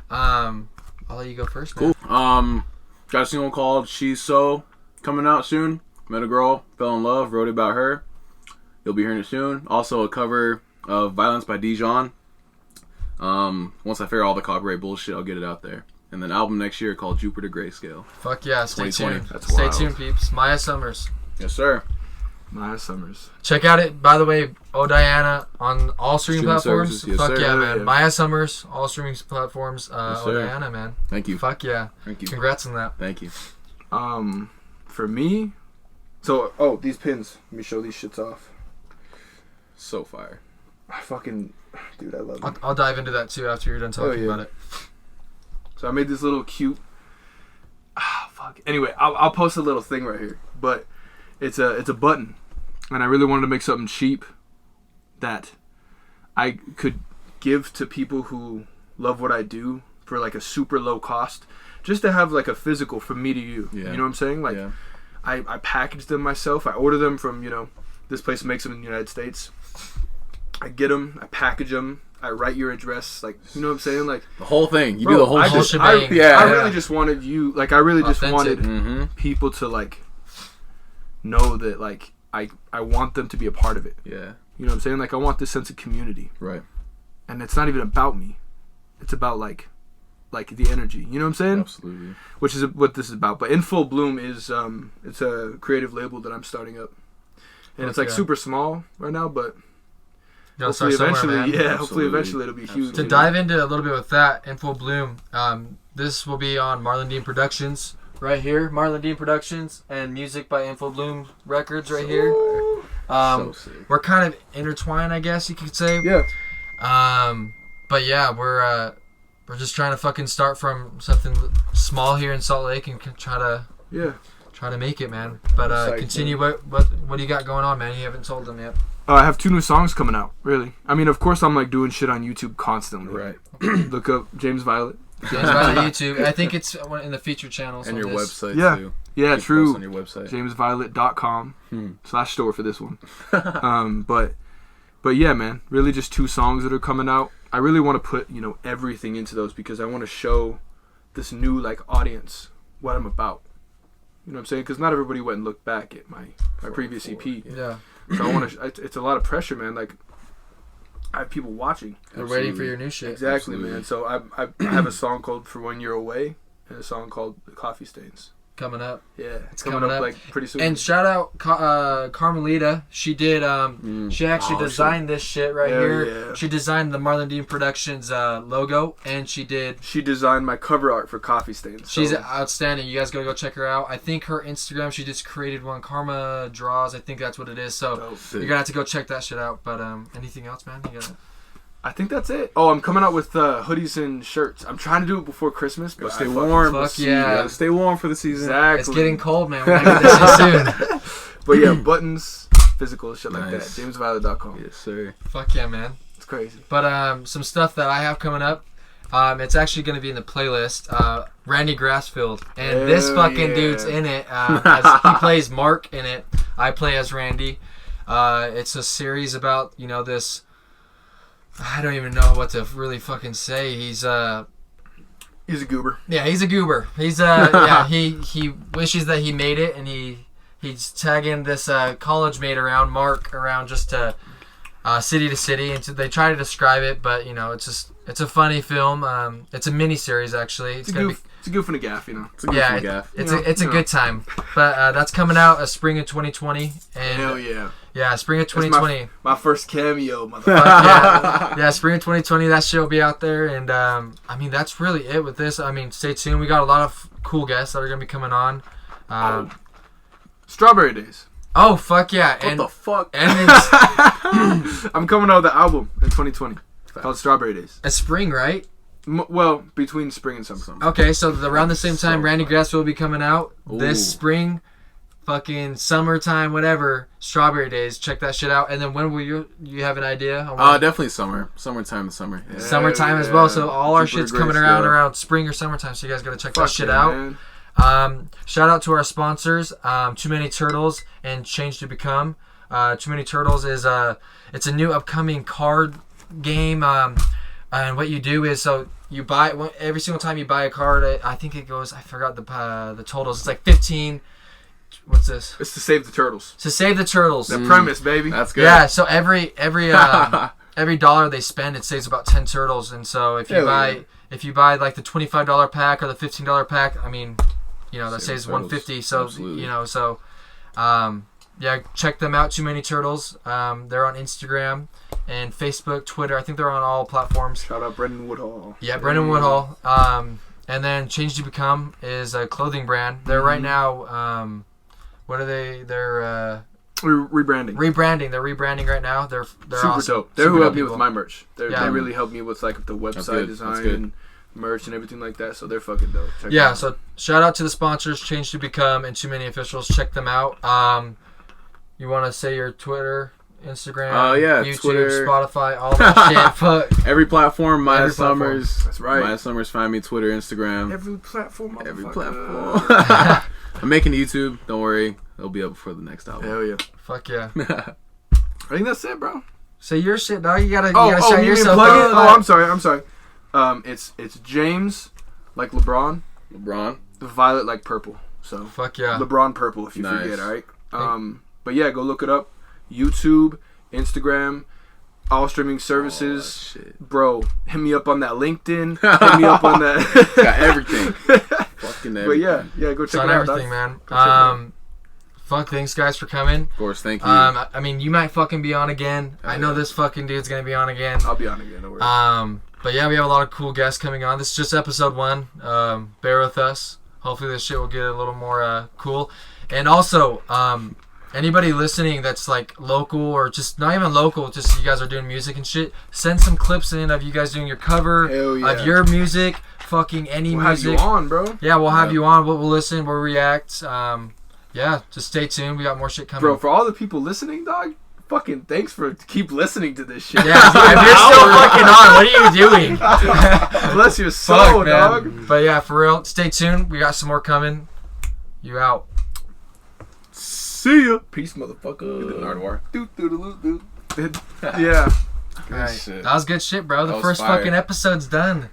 Speaker 2: I'll let you go first,
Speaker 1: Cool.
Speaker 2: man.
Speaker 1: Got a single called She's So coming out soon. Met a girl, fell in love, wrote about her. You'll be hearing it soon. Also a cover of Violence by Dijon. Once I figure out all the copyright bullshit, I'll get it out there. And then album next year called Jupiter Grayscale.
Speaker 2: Fuck yeah. Stay
Speaker 1: 2020.
Speaker 2: tuned.
Speaker 3: That's
Speaker 2: Stay
Speaker 3: wild.
Speaker 2: tuned, peeps. Miah Summers.
Speaker 1: Yes, sir.
Speaker 3: Miah Summers.
Speaker 2: Check out it, by the way, Oh Diana on all streaming
Speaker 1: Streaming
Speaker 2: platforms.
Speaker 1: services, yes,
Speaker 2: Fuck
Speaker 1: sir.
Speaker 2: yeah,
Speaker 3: Yeah,
Speaker 2: man.
Speaker 3: yeah.
Speaker 2: Miah Summers, all streaming platforms. Oh
Speaker 1: sir.
Speaker 2: Diana, man.
Speaker 1: Thank you.
Speaker 2: Fuck yeah.
Speaker 1: Thank you.
Speaker 2: Congrats on that.
Speaker 1: Thank you.
Speaker 3: For me, so these pins. Let me show these shits off.
Speaker 1: So fire.
Speaker 3: Dude, I love them.
Speaker 2: I'll dive into that too after you're done talking
Speaker 3: yeah.
Speaker 2: about it.
Speaker 3: So I made this little cute. Anyway, I'll post a little thing right here, but it's a button, and I really wanted to make something cheap that I could give to people who love what I do for like a super low cost, just to have like a physical from me to you.
Speaker 1: Yeah.
Speaker 3: You know what I'm saying? Like
Speaker 1: Yeah.
Speaker 3: I package them myself. I order them from this place makes them in the United States. I get them. I package them. I write your address. Like, you know what I'm saying? Like
Speaker 1: The whole thing. You
Speaker 3: bro,
Speaker 1: do the whole
Speaker 3: I
Speaker 1: shit.
Speaker 3: just,
Speaker 2: shebang.
Speaker 1: Yeah.
Speaker 3: I really just wanted you, like, I really just
Speaker 2: Authentic.
Speaker 3: wanted
Speaker 1: Mm-hmm.
Speaker 3: people to, like, know that, like, I want them to be a part of it.
Speaker 1: Yeah.
Speaker 3: You know what I'm saying? Like, I want this sense of community.
Speaker 1: Right.
Speaker 3: And it's not even about me. It's about, like the energy. You know what I'm saying?
Speaker 1: Absolutely.
Speaker 3: Which is what this is about. But In Full Bloom is, it's a creative label that I'm starting up. And it's, like,
Speaker 2: Okay.
Speaker 3: super small right now, but
Speaker 2: You gotta
Speaker 3: hopefully
Speaker 2: start somewhere,
Speaker 3: eventually,
Speaker 2: man.
Speaker 3: hopefully
Speaker 1: Absolutely.
Speaker 3: eventually it'll be huge.
Speaker 1: Absolutely.
Speaker 2: To
Speaker 3: you know?
Speaker 2: dive into a little bit with that, In Full Bloom, this will be on Marlon Dean Productions right here. Marlon Dean Productions and music by In Full Bloom Records right here.
Speaker 1: So sick.
Speaker 2: We're kind of intertwined, I guess you could say.
Speaker 3: Yeah.
Speaker 2: But yeah, we're just trying to fucking start from something small here in Salt Lake and try to make it, man. But
Speaker 3: Psyched,
Speaker 2: continue. What do you got going on, man? You haven't told them yet.
Speaker 3: I have 2 new songs coming out, really. I mean, of course, I'm, like, doing shit on YouTube constantly.
Speaker 1: Right.
Speaker 3: Look up James Violet.
Speaker 2: James Violet YouTube. I think it's in the featured channels.
Speaker 1: And
Speaker 2: on
Speaker 1: your
Speaker 2: this.
Speaker 1: website,
Speaker 3: Yeah.
Speaker 1: too.
Speaker 3: Yeah,
Speaker 1: Keep
Speaker 3: true.
Speaker 1: posting on your website.
Speaker 3: JamesViolet.com/store for this one. But yeah, man, really just 2 songs that are coming out. I really want to put, everything into those because I want to show this new, like, audience what I'm about. You know what I'm saying? Because not everybody went and looked back at my previous EP.
Speaker 2: Yeah.
Speaker 3: So I want to. It's a lot of pressure, man. Like, I have people watching.
Speaker 2: They're waiting for your new shit.
Speaker 3: Exactly,
Speaker 1: Absolutely.
Speaker 3: man. So I have a song called "For When You're Away" and a song called "Coffee Stains."
Speaker 2: Coming up.
Speaker 3: Yeah,
Speaker 2: It's
Speaker 3: coming
Speaker 2: coming
Speaker 3: up
Speaker 2: up.
Speaker 3: like pretty soon.
Speaker 2: And shout out Carmelita. She did. She actually designed this shit right
Speaker 3: Hell
Speaker 2: here.
Speaker 3: yeah.
Speaker 2: She designed the Marlon Dean Productions logo, and she
Speaker 3: designed my cover art for Coffee Stains. So
Speaker 2: She's outstanding. You guys gotta go check her out. I think her Instagram. She just created one. Karma Draws. I think that's what it is. So
Speaker 3: dope.
Speaker 2: you're gonna have to go check that shit out. But anything else, man? You gotta...
Speaker 3: I think that's it. Oh, I'm coming out with hoodies and shirts. I'm trying to do it before Christmas, but
Speaker 1: Stay
Speaker 3: I
Speaker 1: warm.
Speaker 2: Fuck
Speaker 1: You
Speaker 2: yeah.
Speaker 1: gotta stay warm for the season.
Speaker 3: Exactly.
Speaker 2: It's getting cold, man. We're gonna get this shit soon.
Speaker 3: But yeah, buttons, physical shit like that.
Speaker 1: Nice.
Speaker 3: JamesViolet.com.
Speaker 1: Yes, sir.
Speaker 2: Fuck yeah, man.
Speaker 3: It's crazy.
Speaker 2: But some stuff that I have coming up. It's actually going to be in the playlist. Randy Grassfield. And this
Speaker 3: Hell
Speaker 2: fucking
Speaker 3: yeah.
Speaker 2: dude's in it. As he plays Mark in it. I play as Randy. It's a series about, this. I don't even know what to really fucking say. He's a
Speaker 3: goober.
Speaker 2: Yeah, he's a goober. He's yeah. He wishes that he made it, and he's tagging this college mate around, Mark, around just to city to city, and so they try to describe it, but it's a funny film. It's a mini series actually.
Speaker 3: It's a goof and a gaff,
Speaker 1: It's a goof and a gaff.
Speaker 2: It's a good time. But that's coming out spring of 2020. And
Speaker 3: hell yeah.
Speaker 2: Yeah, spring of 2020.
Speaker 3: My first cameo, motherfucker.
Speaker 2: Yeah, spring of 2020. That shit will be out there, and that's really it with this. Stay tuned. We got a lot of cool guests that are gonna be coming on.
Speaker 3: Strawberry Days.
Speaker 2: Oh fuck yeah!
Speaker 1: What the fuck?
Speaker 2: And
Speaker 3: I'm coming out with the album in 2020 called Strawberry Days.
Speaker 2: It's spring, right?
Speaker 3: Well, between spring and summer.
Speaker 2: Okay, so around the same time, Randy Grass will be coming out this spring. Fucking summertime, whatever. Strawberry Days. Check that shit out. And then when will you have an idea?
Speaker 1: Definitely summertime. Yeah.
Speaker 2: Summertime as well. So all our shit's coming around spring or summertime. So you guys gotta check that shit out. Man. Shout out to our sponsors, Too Many Turtles and Change to Become. Too Many Turtles is it's a new upcoming card game. And what you do is, so you buy every single time you buy a card. I think it goes. I forgot the totals. It's like 15. What's this?
Speaker 3: It's to save the turtles.
Speaker 2: To save the turtles.
Speaker 3: The premise, baby.
Speaker 1: That's good.
Speaker 2: Yeah. So every dollar they spend, it saves about 10 turtles. And so if you buy like the $25 pack or the $15 pack, that saves $150. So
Speaker 1: absolutely.
Speaker 2: Check them out. Too Many Turtles. They're on Instagram and Facebook, Twitter. I think they're on all platforms.
Speaker 3: Shout out Brendan Woodhall.
Speaker 2: Yeah, Brendan Woodhall. And then Change to Become is a clothing brand. They're right now. What are they? They're
Speaker 3: rebranding.
Speaker 2: They're rebranding right now. They're
Speaker 3: super
Speaker 2: awesome.
Speaker 3: dope. They're who helped me with my merch. They really helped me with like the website design and merch and everything like that. So they're fucking dope. Check them out.
Speaker 2: So shout out to the sponsors, Change to Become and Too Many Officials. Check them out. You want to say your Twitter, Instagram, YouTube,
Speaker 1: Twitter,
Speaker 2: Spotify, all that shit. Fuck.
Speaker 1: Every platform, Miah Summers.
Speaker 3: That's right.
Speaker 1: Miah Summers. Find me Twitter, Instagram.
Speaker 3: Every platform.
Speaker 1: Every platform. I'm making YouTube. Don't worry. It'll be up before the next album.
Speaker 3: Hell yeah.
Speaker 2: Fuck yeah.
Speaker 3: I think that's it, bro.
Speaker 2: Say your shit, dog. You gotta shout yourself
Speaker 3: out. Oh, I'm sorry. It's James, like LeBron. The violet like purple. So
Speaker 2: fuck yeah.
Speaker 3: LeBron purple if you forget, alright? But yeah, go look it up. YouTube, Instagram, all streaming services. Bro, hit me up on that LinkedIn. Hit me up on that.
Speaker 1: Got everything. Fucking everything.
Speaker 3: But yeah, go check it out.
Speaker 2: Everything, man. Fuck, thanks guys for coming.
Speaker 1: Of course, thank you.
Speaker 2: You might fucking be on again. I know this fucking dude's gonna be on again.
Speaker 3: I'll be on again, don't worry.
Speaker 2: But yeah, we have a lot of cool guests coming on. This is just episode 1. Bear with us. Hopefully this shit will get a little more cool. And also, anybody listening that's like local or just not even local, just you guys are doing music and shit, send some clips in of you guys doing your cover of your music, fucking any
Speaker 3: music.
Speaker 2: We'll
Speaker 3: have you on, bro.
Speaker 2: Yeah, we'll have you on. We'll listen, we'll react. Just stay tuned. We got more shit coming.
Speaker 3: Bro, for all the people listening, dog, fucking thanks for keep listening to this shit.
Speaker 2: Yeah, if you're still fucking on, what are you doing?
Speaker 3: Bless your soul, dog.
Speaker 2: But yeah, for real, stay tuned. We got some more coming. You out.
Speaker 3: See ya. Peace, motherfucker. Yeah.
Speaker 2: All right. That was good shit, bro. The first fucking episode's done.